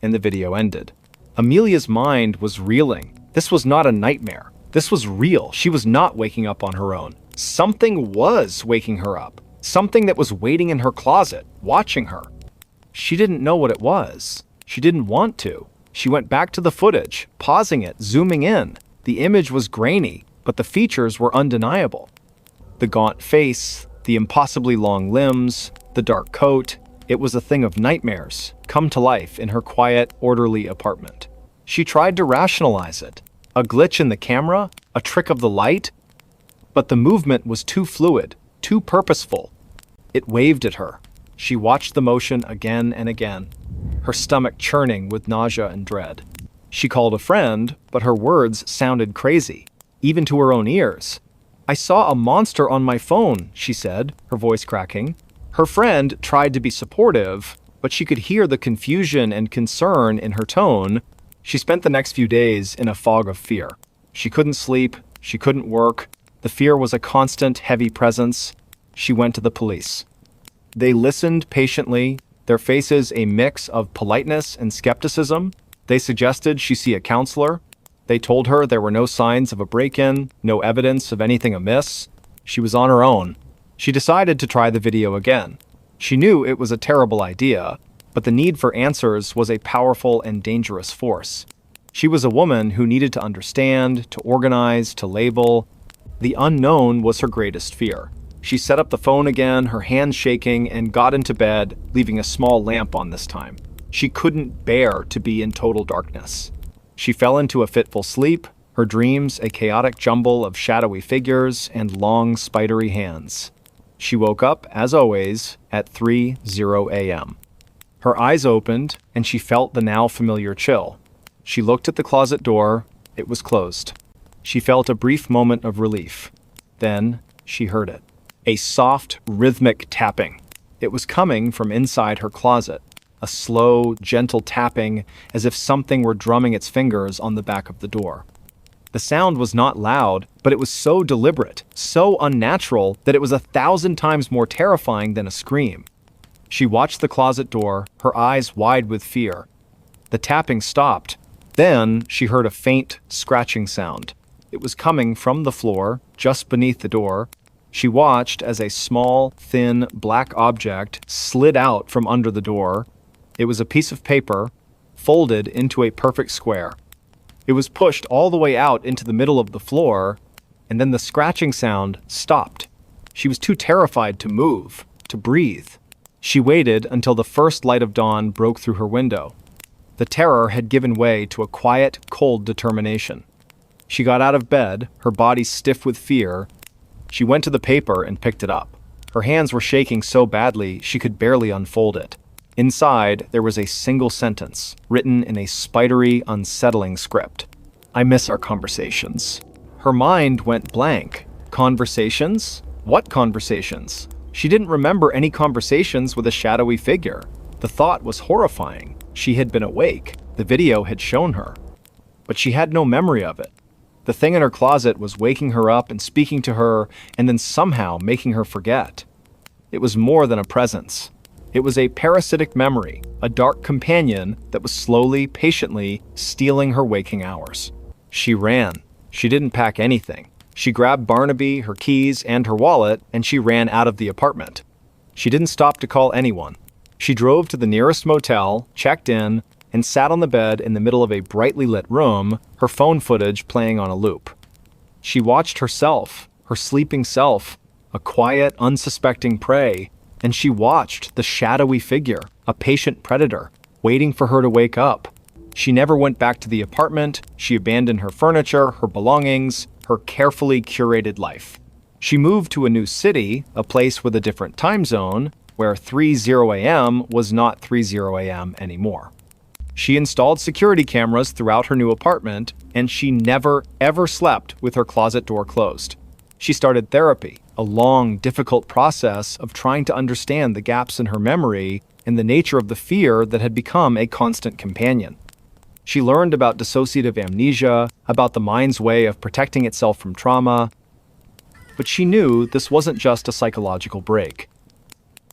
and the video ended. Amelia's mind was reeling. This was not a nightmare. This was real. She was not waking up on her own. Something was waking her up. Something that was waiting in her closet, watching her. She didn't know what it was. She didn't want to. She went back to the footage, pausing it, zooming in. The image was grainy, but the features were undeniable. The gaunt face, the impossibly long limbs, the dark coat, it was a thing of nightmares, come to life in her quiet, orderly apartment. She tried to rationalize it. A glitch in the camera? A trick of the light? But the movement was too fluid, too purposeful. It waved at her. She watched the motion again and again, her stomach churning with nausea and dread. She called a friend, but her words sounded crazy, even to her own ears. "I saw a monster on my phone," she said, her voice cracking. Her friend tried to be supportive, but she could hear the confusion and concern in her tone. She spent the next few days in a fog of fear. She couldn't sleep, she couldn't work. The fear was a constant, heavy presence. She went to the police. They listened patiently, their faces a mix of politeness and skepticism. They suggested she see a counselor. They told her there were no signs of a break-in, no evidence of anything amiss. She was on her own. She decided to try the video again. She knew it was a terrible idea, but the need for answers was a powerful and dangerous force. She was a woman who needed to understand, to organize, to label. The unknown was her greatest fear. She set up the phone again, her hands shaking, and got into bed, leaving a small lamp on this time. She couldn't bear to be in total darkness. She fell into a fitful sleep, her dreams a chaotic jumble of shadowy figures and long, spidery hands. She woke up, as always, at 3:00 a.m. Her eyes opened, and she felt the now familiar chill. She looked at the closet door. It was closed. She felt a brief moment of relief. Then she heard it. A soft, rhythmic tapping. It was coming from inside her closet. A slow, gentle tapping, as if something were drumming its fingers on the back of the door. The sound was not loud, but it was so deliberate, so unnatural, that it was 1,000 times more terrifying than a scream. She watched the closet door, her eyes wide with fear. The tapping stopped. Then she heard a faint, scratching sound. It was coming from the floor, just beneath the door. She watched as a small, thin, black object slid out from under the door. It was a piece of paper, folded into a perfect square. It was pushed all the way out into the middle of the floor, and then the scratching sound stopped. She was too terrified to move, to breathe. She waited until the first light of dawn broke through her window. The terror had given way to a quiet, cold determination. She got out of bed, her body stiff with fear. She went to the paper and picked it up. Her hands were shaking so badly she could barely unfold it. Inside, there was a single sentence, written in a spidery, unsettling script. "I miss our conversations." Her mind went blank. Conversations? What conversations? She didn't remember any conversations with a shadowy figure. The thought was horrifying. She had been awake. The video had shown her. But she had no memory of it. The thing in her closet was waking her up and speaking to her, and then somehow making her forget. It was more than a presence. It was a parasitic memory, a dark companion that was slowly, patiently stealing her waking hours. She ran. She didn't pack anything. She grabbed Barnaby, her keys, and her wallet, and she ran out of the apartment. She didn't stop to call anyone. She drove to the nearest motel, checked in, and sat on the bed in the middle of a brightly lit room, her phone footage playing on a loop. She watched herself, her sleeping self, a quiet, unsuspecting prey, and she watched the shadowy figure, a patient predator, waiting for her to wake up. She never went back to the apartment. She abandoned her furniture, her belongings, her carefully curated life. She moved to a new city, a place with a different time zone, where 3:00 a.m. was not 3:00 a.m. anymore. She installed security cameras throughout her new apartment, and she never, ever slept with her closet door closed. She started therapy, a long, difficult process of trying to understand the gaps in her memory and the nature of the fear that had become a constant companion. She learned about dissociative amnesia, about the mind's way of protecting itself from trauma, but she knew this wasn't just a psychological break.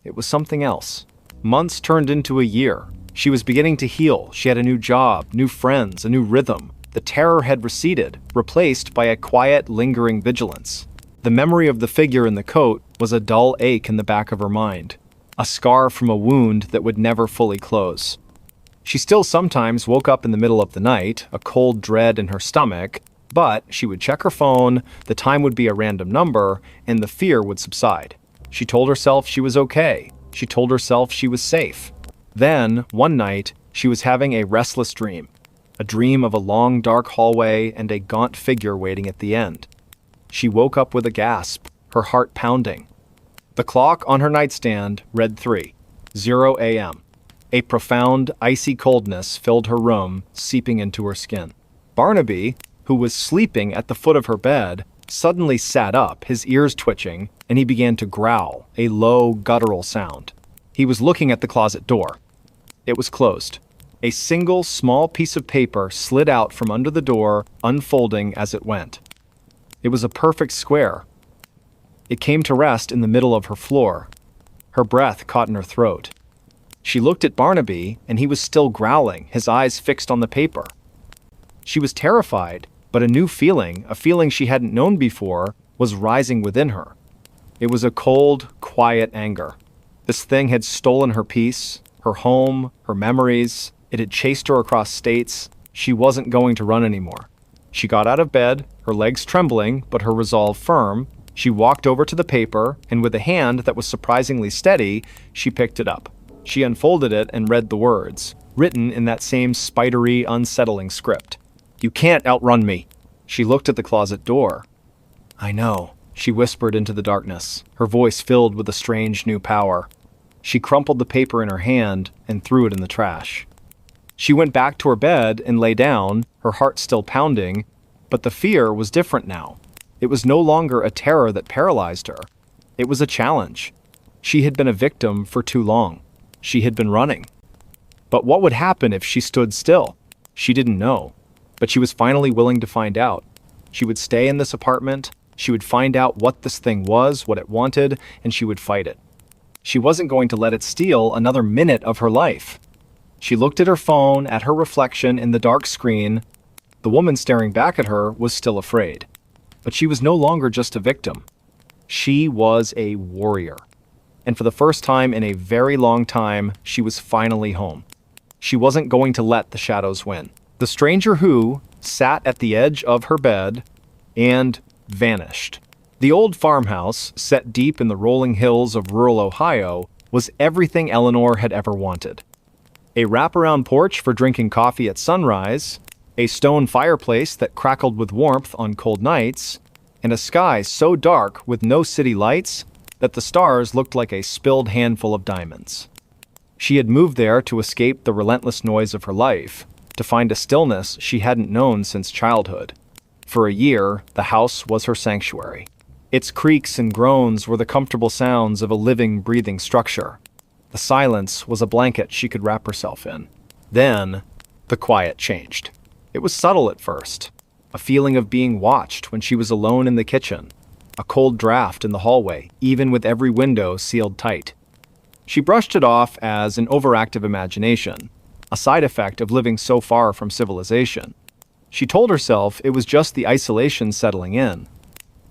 It was something else. Months turned into a year. She was beginning to heal. She had a new job, new friends, a new rhythm. The terror had receded, replaced by a quiet, lingering vigilance. The memory of the figure in the coat was a dull ache in the back of her mind, a scar from a wound that would never fully close. She still sometimes woke up in the middle of the night, a cold dread in her stomach, But she would check her phone, the time would be a random number, and the fear would subside. She told herself she was okay. She told herself she was safe. Then, one night, she was having a restless dream. A dream of a long, dark hallway and a gaunt figure waiting at the end. She woke up with a gasp, her heart pounding. The clock on her nightstand read 3:00 a.m. A profound, icy coldness filled her room, seeping into her skin. Barnaby, who was sleeping at the foot of her bed, suddenly sat up, his ears twitching, and he began to growl, a low, guttural sound. He was looking at the closet door. It was closed. A single, small piece of paper slid out from under the door, unfolding as it went. It was a perfect square. It came to rest in the middle of her floor. Her breath caught in her throat. She looked at Barnaby, and he was still growling, his eyes fixed on the paper. She was terrified, but a new feeling, a feeling she hadn't known before, was rising within her. It was a cold, quiet anger. This thing had stolen her peace, her home, her memories. It had chased her across states. She wasn't going to run anymore. She got out of bed, her legs trembling, but her resolve firm. She walked over to the paper, and with a hand that was surprisingly steady, she picked it up. She unfolded it and read the words, written in that same spidery, unsettling script. "You can't outrun me." She looked at the closet door. "I know," she whispered into the darkness, her voice filled with a strange new power. She crumpled the paper in her hand and threw it in the trash. She went back to her bed and lay down, her heart still pounding, but the fear was different now. It was no longer a terror that paralyzed her. It was a challenge. She had been a victim for too long. She had been running. But what would happen if she stood still? She didn't know. But she was finally willing to find out. She would stay in this apartment, she would find out what this thing was, what it wanted, and she would fight it. She wasn't going to let it steal another minute of her life. She looked at her phone, at her reflection in the dark screen. The woman staring back at her was still afraid. But she was no longer just a victim. She was a warrior. And for the first time in a very long time, she was finally home. She wasn't going to let the shadows win. The stranger who sat at the edge of her bed and vanished. The old farmhouse, set deep in the rolling hills of rural Ohio, was everything Eleanor had ever wanted. A wraparound porch for drinking coffee at sunrise, a stone fireplace that crackled with warmth on cold nights, and a sky so dark with no city lights that the stars looked like a spilled handful of diamonds. She had moved there to escape the relentless noise of her life, to find a stillness she hadn't known since childhood. For a year, the house was her sanctuary. Its creaks and groans were the comfortable sounds of a living, breathing structure. The silence was a blanket she could wrap herself in. Then, the quiet changed. It was subtle at first. A feeling of being watched when she was alone in the kitchen. A cold draft in the hallway, even with every window sealed tight. She brushed it off as an overactive imagination, a side effect of living so far from civilization. She told herself it was just the isolation settling in.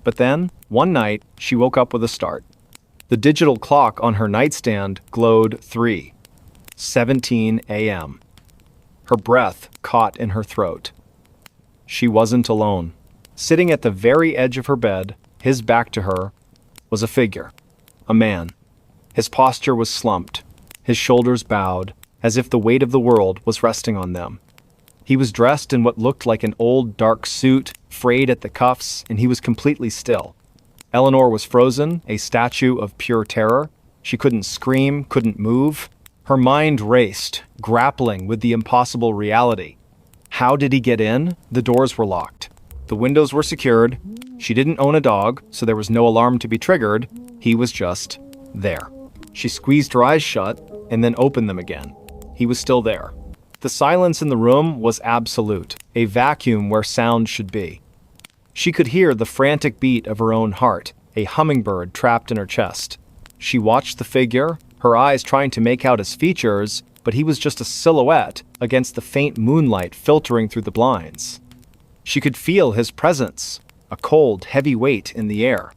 But then, one night, she woke up with a start. The digital clock on her nightstand glowed 3:17 a.m. Her breath caught in her throat. She wasn't alone. Sitting at the very edge of her bed, his back to her, was a figure. A man. His posture was slumped, his shoulders bowed, as if the weight of the world was resting on them. He was dressed in what looked like an old, dark suit, frayed at the cuffs, and he was completely still. Eleanor was frozen, a statue of pure terror. She couldn't scream, couldn't move. Her mind raced, grappling with the impossible reality. How did he get in? The doors were locked. The windows were secured. She didn't own a dog, so there was no alarm to be triggered. He was just there. She squeezed her eyes shut and then opened them again. He was still there. The silence in the room was absolute, a vacuum where sound should be. She could hear the frantic beat of her own heart, a hummingbird trapped in her chest. She watched the figure, her eyes trying to make out his features, but he was just a silhouette against the faint moonlight filtering through the blinds. She could feel his presence, a cold, heavy weight in the air.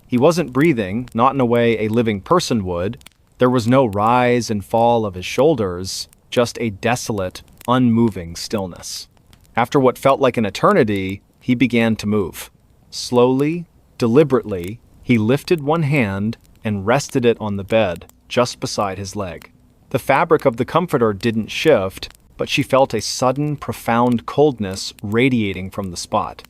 He wasn't breathing, not in a way a living person would. There was no rise and fall of his shoulders, just a desolate, unmoving stillness. After what felt like an eternity, he began to move. Slowly, deliberately, he lifted one hand and rested it on the bed, just beside his leg. The fabric of the comforter didn't shift, but she felt a sudden, profound coldness radiating from the spot.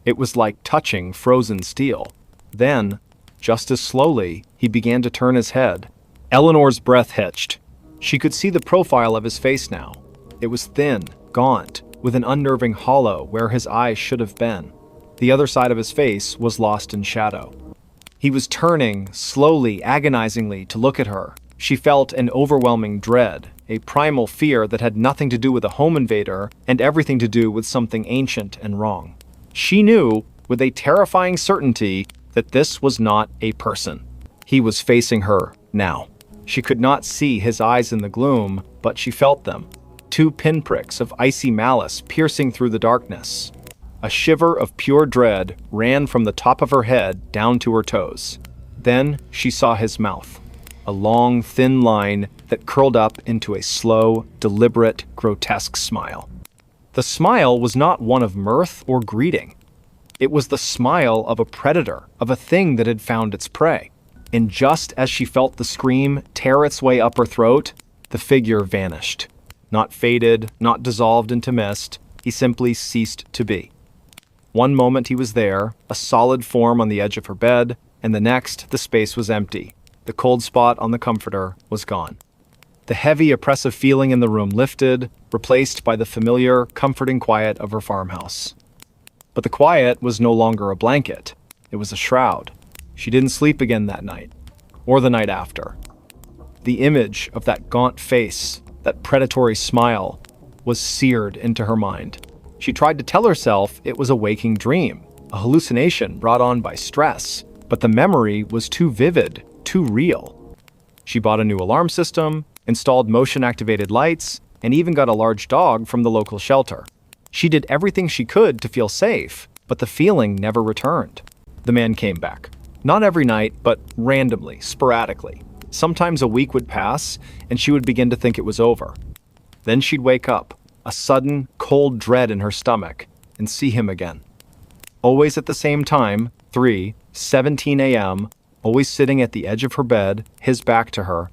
It was like touching frozen steel. Then, just as slowly, he began to turn his head. Eleanor's breath hitched. She could see the profile of his face now. It was thin, gaunt, with an unnerving hollow where his eyes should have been. The other side of his face was lost in shadow. He was turning, slowly, agonizingly, to look at her. She felt an overwhelming dread, a primal fear that had nothing to do with a home invader and everything to do with something ancient and wrong. She knew, with a terrifying certainty, that this was not a person. He was facing her now. She could not see his eyes in the gloom, but she felt them. 2 pinpricks of icy malice piercing through the darkness. A shiver of pure dread ran from the top of her head down to her toes. Then she saw his mouth. A long, thin line that curled up into a slow, deliberate, grotesque smile. The smile was not one of mirth or greeting. It was the smile of a predator, of a thing that had found its prey. And just as she felt the scream tear its way up her throat, the figure vanished. Not faded, not dissolved into mist, he simply ceased to be. One moment he was there, a solid form on the edge of her bed, and the next the space was empty. The cold spot on the comforter was gone. The heavy, oppressive feeling in the room lifted, replaced by the familiar, comforting quiet of her farmhouse. But the quiet was no longer a blanket. It was a shroud. She didn't sleep again that night, or the night after. The image of that gaunt face, that predatory smile, was seared into her mind. She tried to tell herself it was a waking dream, a hallucination brought on by stress, but the memory was too vivid, too real. She bought a new alarm system, installed motion-activated lights, and even got a large dog from the local shelter. She did everything she could to feel safe, but the feeling never returned. The man came back. Not every night, but randomly, sporadically. Sometimes a week would pass, and she would begin to think it was over. Then she'd wake up, a sudden, cold dread in her stomach, and see him again. Always at the same time, 3:17 a.m., always sitting at the edge of her bed, his back to her.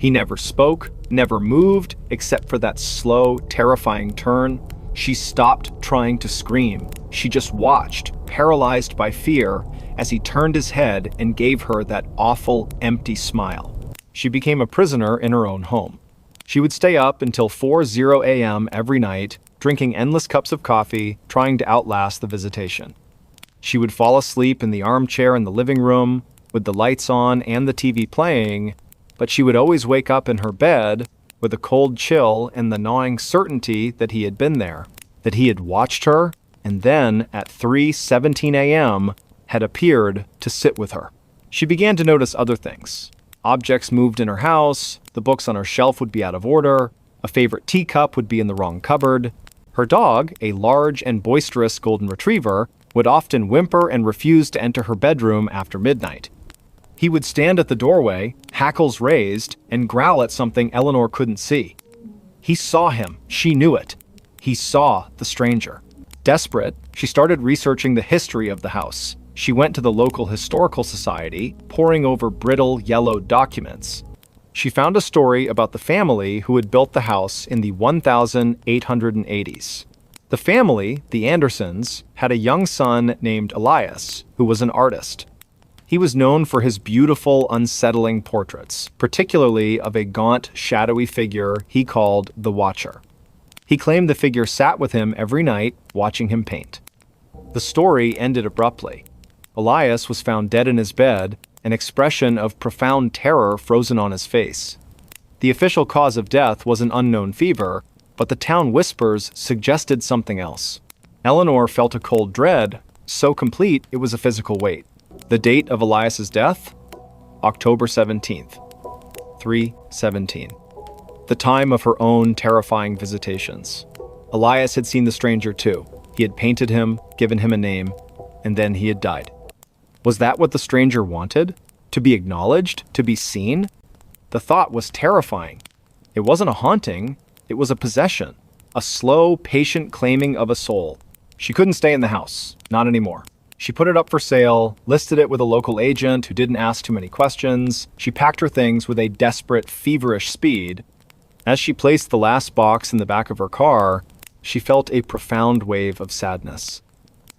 He never spoke, never moved, except for that slow, terrifying turn. She stopped trying to scream. She just watched, paralyzed by fear, as he turned his head and gave her that awful, empty smile. She became a prisoner in her own home. She would stay up until 4:00 a.m. every night, drinking endless cups of coffee, trying to outlast the visitation. She would fall asleep in the armchair in the living room, with the lights on and the TV playing, but she would always wake up in her bed with a cold chill and the gnawing certainty that he had been there, that he had watched her, and then, at 3:17 a.m., had appeared to sit with her. She began to notice other things. Objects moved in her house, the books on her shelf would be out of order, a favorite teacup would be in the wrong cupboard. Her dog, a large and boisterous golden retriever, would often whimper and refuse to enter her bedroom after midnight. He would stand at the doorway, hackles raised, and growl at something Eleanor couldn't see. He saw him. She knew it. He saw the stranger. Desperate, she started researching the history of the house. She went to the local historical society, poring over brittle, yellowed documents. She found a story about the family who had built the house in the 1880s. The family, the Andersons, had a young son named Elias, who was an artist. He was known for his beautiful, unsettling portraits, particularly of a gaunt, shadowy figure he called the Watcher. He claimed the figure sat with him every night, watching him paint. The story ended abruptly. Elias was found dead in his bed, an expression of profound terror frozen on his face. The official cause of death was an unknown fever, but the town whispers suggested something else. Eleanor felt a cold dread, so complete it was a physical weight. The date of Elias's death? October 17th, 3:17. The time of her own terrifying visitations. Elias had seen the stranger too. He had painted him, given him a name, and then he had died. Was that what the stranger wanted? To be acknowledged? To be seen? The thought was terrifying. It wasn't a haunting, it was a possession. A slow, patient claiming of a soul. She couldn't stay in the house. Not anymore. She put it up for sale, listed it with a local agent who didn't ask too many questions. She packed her things with a desperate, feverish speed. As she placed the last box in the back of her car, she felt a profound wave of sadness.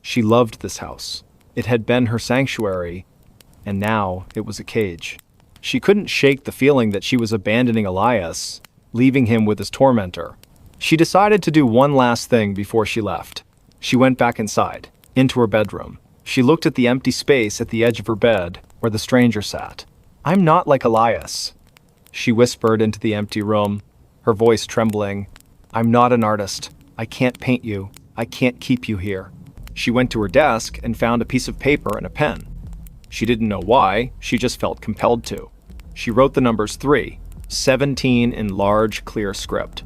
She loved this house. It had been her sanctuary, and now it was a cage. She couldn't shake the feeling that she was abandoning Elias, leaving him with his tormentor. She decided to do one last thing before she left. She went back inside, into her bedroom. She looked at the empty space at the edge of her bed, where the stranger sat. "I'm not like Elias," she whispered into the empty room, her voice trembling. "I'm not an artist. I can't paint you. I can't keep you here." She went to her desk and found a piece of paper and a pen. She didn't know why, she just felt compelled to. She wrote the numbers 3, 17 in large, clear script.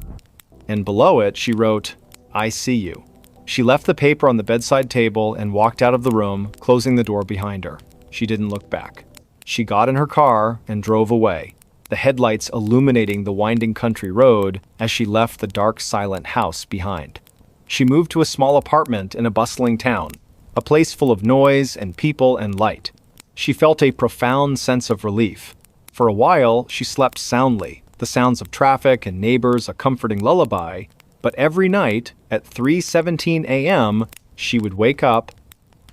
And below it, she wrote, "I see you." She left the paper on the bedside table and walked out of the room, closing the door behind her. She didn't look back. She got in her car and drove away, the headlights illuminating the winding country road as she left the dark, silent house behind. She moved to a small apartment in a bustling town, a place full of noise and people and light. She felt a profound sense of relief. For a while, she slept soundly, the sounds of traffic and neighbors a comforting lullaby, but every night at 3:17 a.m., she would wake up,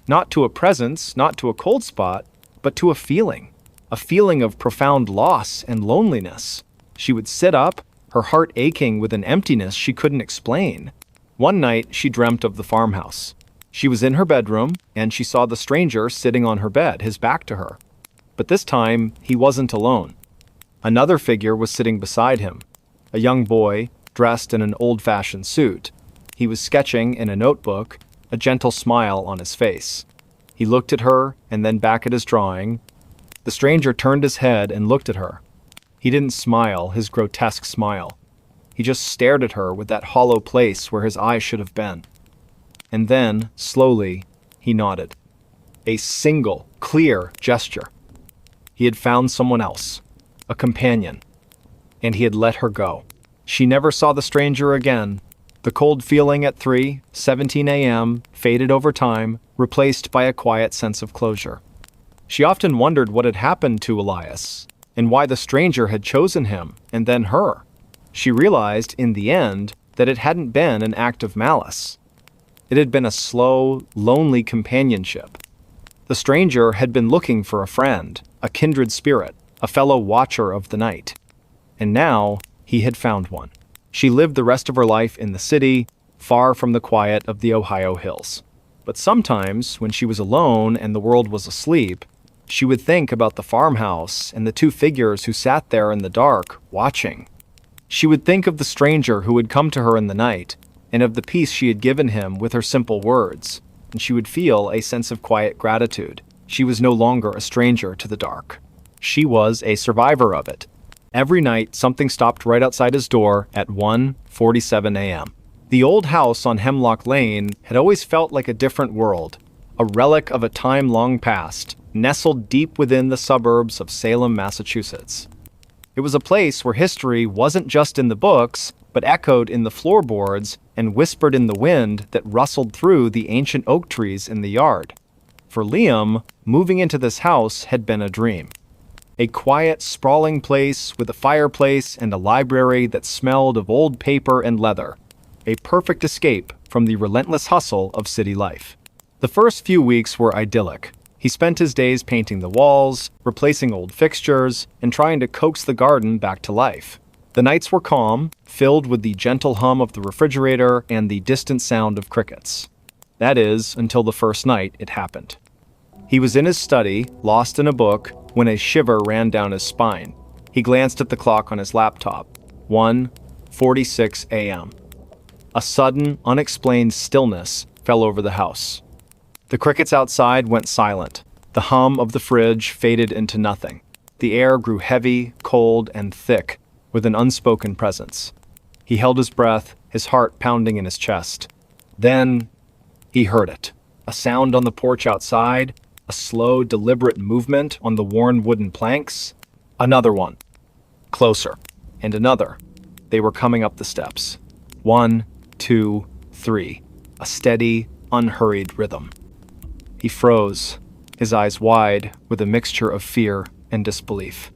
not to a presence, not to a cold spot, but to a feeling of profound loss and loneliness. She would sit up, her heart aching with an emptiness she couldn't explain. One night, she dreamt of the farmhouse. She was in her bedroom, and she saw the stranger sitting on her bed, his back to her. But this time, he wasn't alone. Another figure was sitting beside him, a young boy, dressed in an old-fashioned suit. He was sketching in a notebook, a gentle smile on his face. He looked at her and then back at his drawing. The stranger turned his head and looked at her. He didn't smile, his grotesque smile. He just stared at her with that hollow place where his eyes should have been. And then, slowly, he nodded. A single, clear gesture. He had found someone else, a companion, and he had let her go. She never saw the stranger again. The cold feeling at 3:17 a.m. faded over time, replaced by a quiet sense of closure. She often wondered what had happened to Elias, and why the stranger had chosen him, and then her. She realized, in the end, that it hadn't been an act of malice. It had been a slow, lonely companionship. The stranger had been looking for a friend, a kindred spirit, a fellow watcher of the night. And now, he had found one. She lived the rest of her life in the city, far from the quiet of the Ohio hills. But sometimes, when she was alone and the world was asleep, she would think about the farmhouse and the two figures who sat there in the dark, watching. She would think of the stranger who had come to her in the night, and of the peace she had given him with her simple words, and she would feel a sense of quiet gratitude. She was no longer a stranger to the dark. She was a survivor of it. Every night, something stopped right outside his door at 1:47 a.m. The old house on Hemlock Lane had always felt like a different world, a relic of a time long past, nestled deep within the suburbs of Salem, Massachusetts. It was a place where history wasn't just in the books, but echoed in the floorboards and whispered in the wind that rustled through the ancient oak trees in the yard. For Liam, moving into this house had been a dream. A quiet, sprawling place with a fireplace and a library that smelled of old paper and leather. A perfect escape from the relentless hustle of city life. The first few weeks were idyllic. He spent his days painting the walls, replacing old fixtures, and trying to coax the garden back to life. The nights were calm, filled with the gentle hum of the refrigerator and the distant sound of crickets. That is, until the first night it happened. He was in his study, lost in a book, when a shiver ran down his spine. He glanced at the clock on his laptop. 1:46 a.m. A sudden, unexplained stillness fell over the house. The crickets outside went silent. The hum of the fridge faded into nothing. The air grew heavy, cold, and thick, with an unspoken presence. He held his breath, his heart pounding in his chest. Then, he heard it. A sound on the porch outside, a slow, deliberate movement on the worn wooden planks. Another one. Closer. And another. They were coming up the steps. 1, 2, 3. A steady, unhurried rhythm. He froze, his eyes wide with a mixture of fear and disbelief.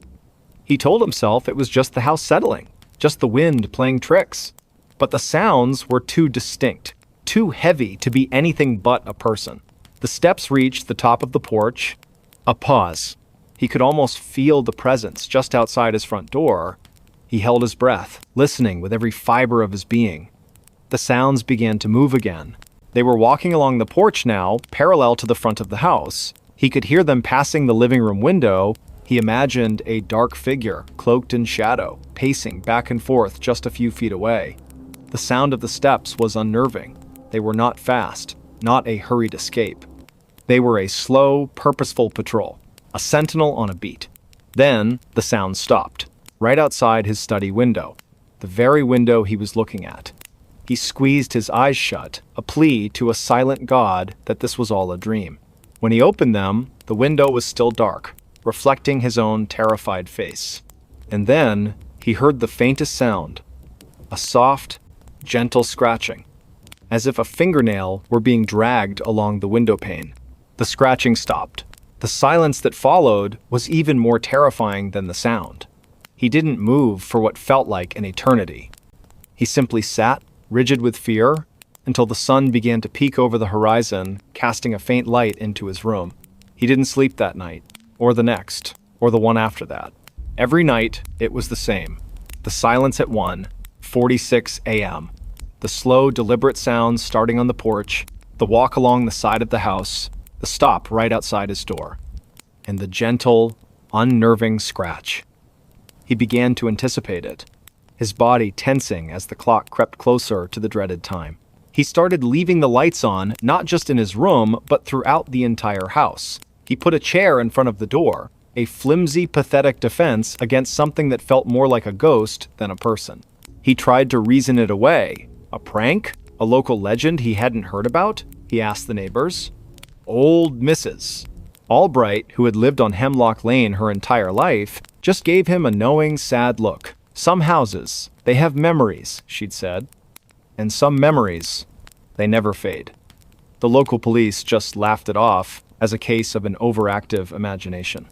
He told himself it was just the house settling, just the wind playing tricks. But the sounds were too distinct, too heavy to be anything but a person. The steps reached the top of the porch. A pause. He could almost feel the presence just outside his front door. He held his breath, listening with every fiber of his being. The sounds began to move again. They were walking along the porch now, parallel to the front of the house. He could hear them passing the living room window. He imagined a dark figure, cloaked in shadow, pacing back and forth just a few feet away. The sound of the steps was unnerving. They were not fast, not a hurried escape. They were a slow, purposeful patrol, a sentinel on a beat. Then the sound stopped, right outside his study window, the very window he was looking at. He squeezed his eyes shut, a plea to a silent God that this was all a dream. When he opened them, the window was still dark, reflecting his own terrified face. And then he heard the faintest sound, a soft, gentle scratching, as if a fingernail were being dragged along the window pane. The scratching stopped. The silence that followed was even more terrifying than the sound. He didn't move for what felt like an eternity. He simply sat, rigid with fear, until the sun began to peek over the horizon, casting a faint light into his room. He didn't sleep that night, or the next, or the one after that. Every night, it was the same. The silence at 1:46 a.m. The slow, deliberate sounds starting on the porch, the walk along the side of the house, the stop right outside his door, and the gentle, unnerving scratch. He began to anticipate it, his body tensing as the clock crept closer to the dreaded time. He started leaving the lights on, not just in his room, but throughout the entire house. He put a chair in front of the door, a flimsy, pathetic defense against something that felt more like a ghost than a person. He tried to reason it away. A prank? A local legend he hadn't heard about? He asked the neighbors. Old Mrs. Albright, who had lived on Hemlock Lane her entire life, just gave him a knowing, sad look. Some houses, they have memories, she'd said. And some memories, they never fade. The local police just laughed it off as a case of an overactive imagination.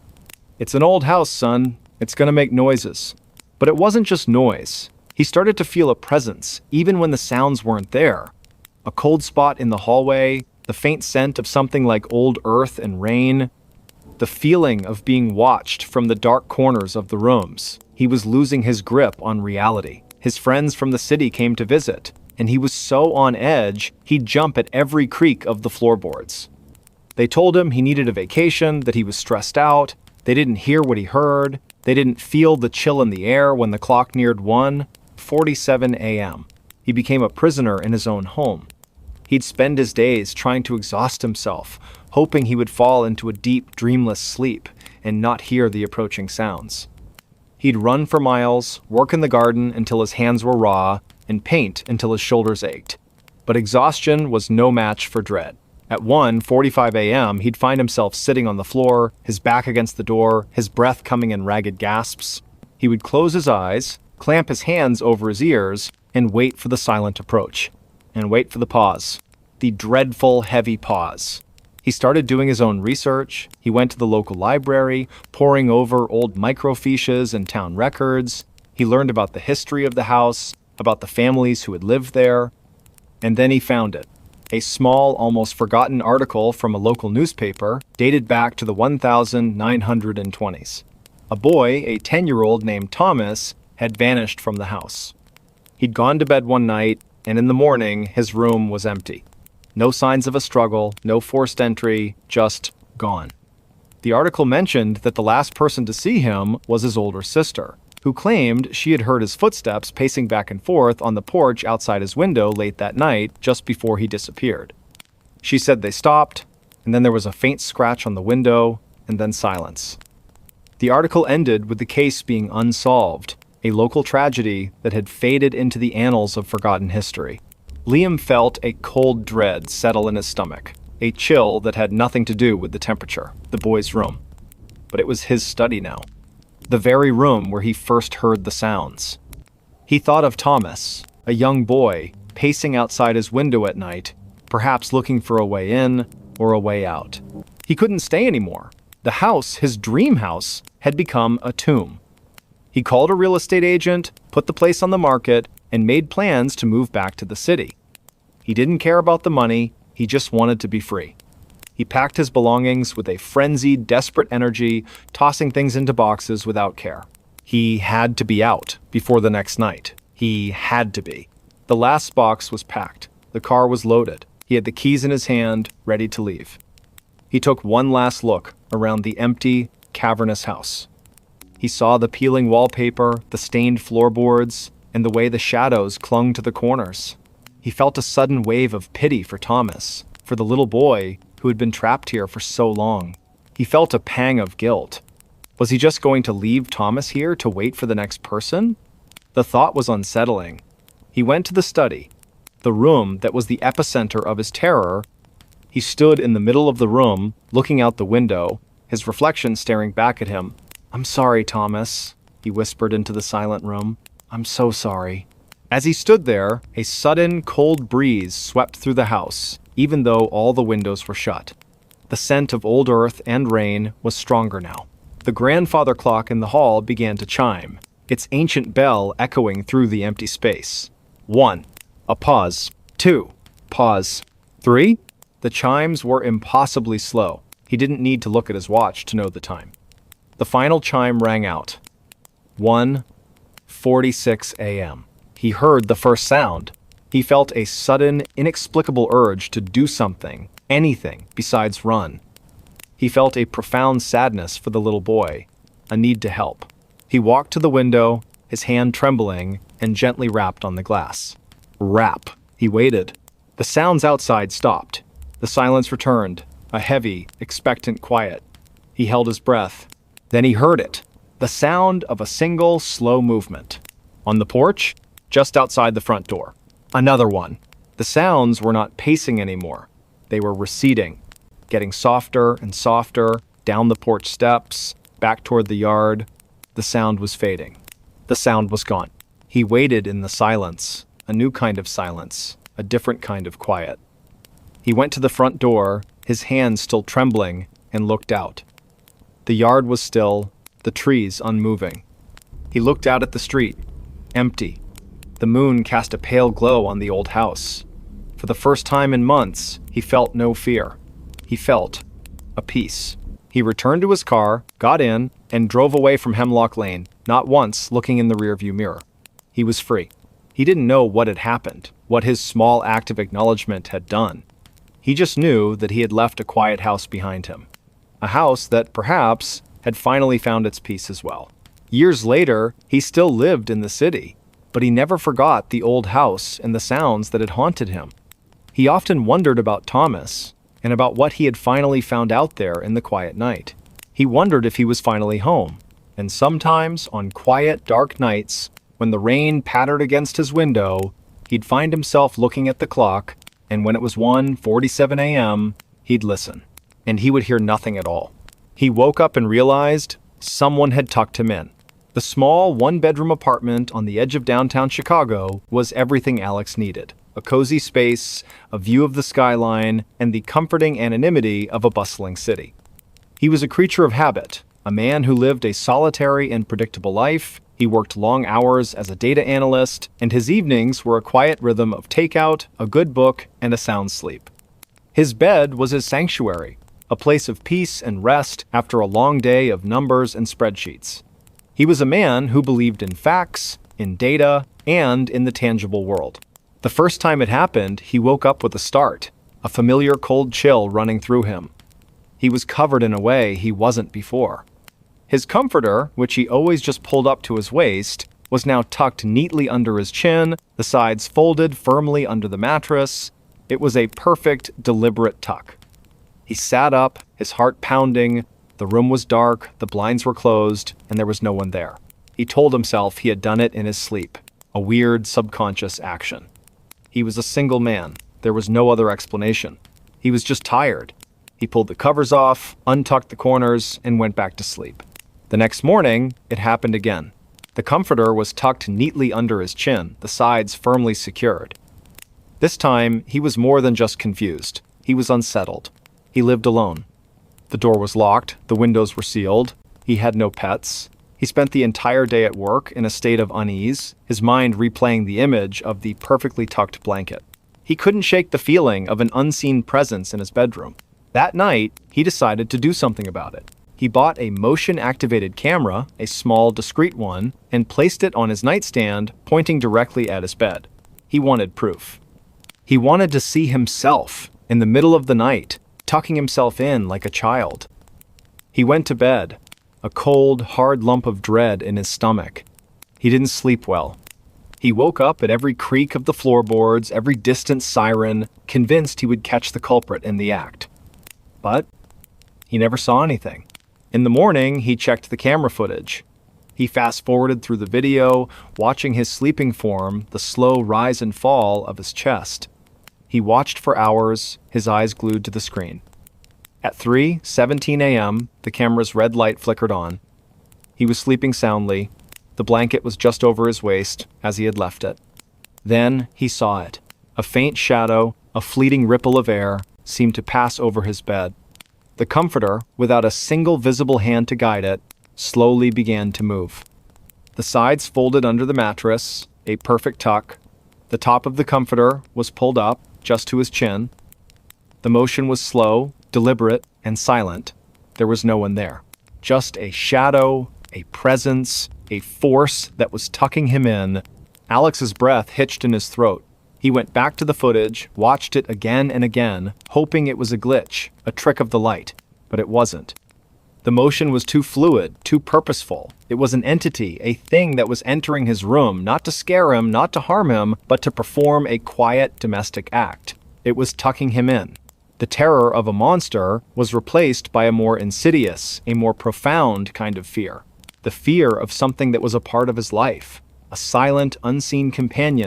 It's an old house, son. It's gonna make noises. But it wasn't just noise. He started to feel a presence, even when the sounds weren't there. A cold spot in the hallway, the faint scent of something like old earth and rain, the feeling of being watched from the dark corners of the rooms. He was losing his grip on reality. His friends from the city came to visit, and he was so on edge, he'd jump at every creak of the floorboards. They told him he needed a vacation, that he was stressed out. They didn't hear what he heard. They didn't feel the chill in the air when the clock neared 1:47 a.m. He became a prisoner in his own home. He'd spend his days trying to exhaust himself, hoping he would fall into a deep, dreamless sleep and not hear the approaching sounds. He'd run for miles, work in the garden until his hands were raw, and paint until his shoulders ached. But exhaustion was no match for dread. At 1:45 a.m., he'd find himself sitting on the floor, his back against the door, his breath coming in ragged gasps. He would close his eyes, clamp his hands over his ears, and wait for the silent approach. And wait for the pause. The dreadful, heavy pause. He started doing his own research. He went to the local library, poring over old microfiches and town records. He learned about the history of the house, about the families who had lived there. And then he found it. A small, almost forgotten article from a local newspaper dated back to the 1920s. A boy, a 10-year-old named Thomas, had vanished from the house. He'd gone to bed one night, and in the morning, his room was empty. No signs of a struggle, no forced entry, just gone. The article mentioned that the last person to see him was his older sister, who claimed she had heard his footsteps pacing back and forth on the porch outside his window late that night, just before he disappeared. She said they stopped, and then there was a faint scratch on the window, and then silence. The article ended with the case being unsolved, a local tragedy that had faded into the annals of forgotten history. Liam felt a cold dread settle in his stomach, a chill that had nothing to do with the temperature, the boy's room. But it was his study now, the very room where he first heard the sounds. He thought of Thomas, a young boy, pacing outside his window at night, perhaps looking for a way in or a way out. He couldn't stay anymore. The house, his dream house, had become a tomb. He called a real estate agent, put the place on the market, and made plans to move back to the city. He didn't care about the money, he just wanted to be free. He packed his belongings with a frenzied, desperate energy, tossing things into boxes without care. He had to be out before the next night. He had to be. The last box was packed. The car was loaded. He had the keys in his hand, ready to leave. He took one last look around the empty, cavernous house. He saw the peeling wallpaper, the stained floorboards, and the way the shadows clung to the corners. He felt a sudden wave of pity for Thomas, for the little boy who had been trapped here for so long. He felt a pang of guilt. Was he just going to leave Thomas here to wait for the next person? The thought was unsettling. He went to the study, the room that was the epicenter of his terror. He stood in the middle of the room, looking out the window, his reflection staring back at him. "I'm sorry, Thomas," he whispered into the silent room. "I'm so sorry." As he stood there, a sudden, cold breeze swept through the house, even though all the windows were shut. The scent of old earth and rain was stronger now. The grandfather clock in the hall began to chime, its ancient bell echoing through the empty space. 1. A pause. 2. Pause. 3. The chimes were impossibly slow. He didn't need to look at his watch to know the time. The final chime rang out. 1:46 a.m. He heard the first sound. He felt a sudden, inexplicable urge to do something, anything, besides run. He felt a profound sadness for the little boy, a need to help. He walked to the window, his hand trembling, and gently rapped on the glass. Rap. He waited. The sounds outside stopped. The silence returned, a heavy, expectant quiet. He held his breath. Then he heard it, the sound of a single, slow movement. On the porch, just outside the front door. Another one. The sounds were not pacing anymore. They were receding, getting softer and softer, down the porch steps, back toward the yard. The sound was fading. The sound was gone. He waited in the silence, a new kind of silence, a different kind of quiet. He went to the front door, his hands still trembling, and looked out. The yard was still, the trees unmoving. He looked out at the street, empty. The moon cast a pale glow on the old house. For the first time in months, he felt no fear. He felt a peace. He returned to his car, got in, and drove away from Hemlock Lane, not once looking in the rearview mirror. He was free. He didn't know what had happened, what his small act of acknowledgement had done. He just knew that he had left a quiet house behind him. A house that, perhaps, had finally found its peace as well. Years later, he still lived in the city, but he never forgot the old house and the sounds that had haunted him. He often wondered about Thomas, and about what he had finally found out there in the quiet night. He wondered if he was finally home, and sometimes, on quiet, dark nights, when the rain pattered against his window, he'd find himself looking at the clock, and when it was 1:47 a.m., he'd listen, and he would hear nothing at all. He woke up and realized someone had tucked him in. The small, one-bedroom apartment on the edge of downtown Chicago was everything Alex needed. A cozy space, a view of the skyline, and the comforting anonymity of a bustling city. He was a creature of habit, a man who lived a solitary and predictable life. He worked long hours as a data analyst, and his evenings were a quiet rhythm of takeout, a good book, and a sound sleep. His bed was his sanctuary, a place of peace and rest after a long day of numbers and spreadsheets. He was a man who believed in facts, in data, and in the tangible world. The first time it happened, he woke up with a start, a familiar cold chill running through him. He was covered in a way he wasn't before. His comforter, which he always just pulled up to his waist, was now tucked neatly under his chin, the sides folded firmly under the mattress. It was a perfect, deliberate tuck. He sat up, his heart pounding. The room was dark, the blinds were closed, and there was no one there. He told himself he had done it in his sleep, a weird, subconscious action. He was a single man. There was no other explanation. He was just tired. He pulled the covers off, untucked the corners, and went back to sleep. The next morning, it happened again. The comforter was tucked neatly under his chin, the sides firmly secured. This time, he was more than just confused. He was unsettled. He lived alone. The door was locked, the windows were sealed. He had no pets. He spent the entire day at work in a state of unease, his mind replaying the image of the perfectly tucked blanket. He couldn't shake the feeling of an unseen presence in his bedroom. That night, he decided to do something about it. He bought a motion-activated camera, a small, discreet one, and placed it on his nightstand, pointing directly at his bed. He wanted proof. He wanted to see himself, in the middle of the night, tucking himself in like a child. He went to bed, a cold, hard lump of dread in his stomach. He didn't sleep well. He woke up at every creak of the floorboards, every distant siren, convinced he would catch the culprit in the act. But he never saw anything. In the morning, he checked the camera footage. He fast-forwarded through the video, watching his sleeping form, the slow rise and fall of his chest. He watched for hours, his eyes glued to the screen. At 3:17 a.m., the camera's red light flickered on. He was sleeping soundly. The blanket was just over his waist, as he had left it. Then he saw it. A faint shadow, a fleeting ripple of air, seemed to pass over his bed. The comforter, without a single visible hand to guide it, slowly began to move. The sides folded under the mattress, a perfect tuck. The top of the comforter was pulled up, just to his chin. The motion was slow, deliberate, and silent. There was no one there. Just a shadow, a presence, a force that was tucking him in. Alex's breath hitched in his throat. He went back to the footage, watched it again and again, hoping it was a glitch, a trick of the light. But it wasn't. The motion was too fluid, too purposeful. It was an entity, a thing that was entering his room, not to scare him, not to harm him, but to perform a quiet domestic act. It was tucking him in. The terror of a monster was replaced by a more insidious, a more profound kind of fear. The fear of something that was a part of his life. A silent, unseen companion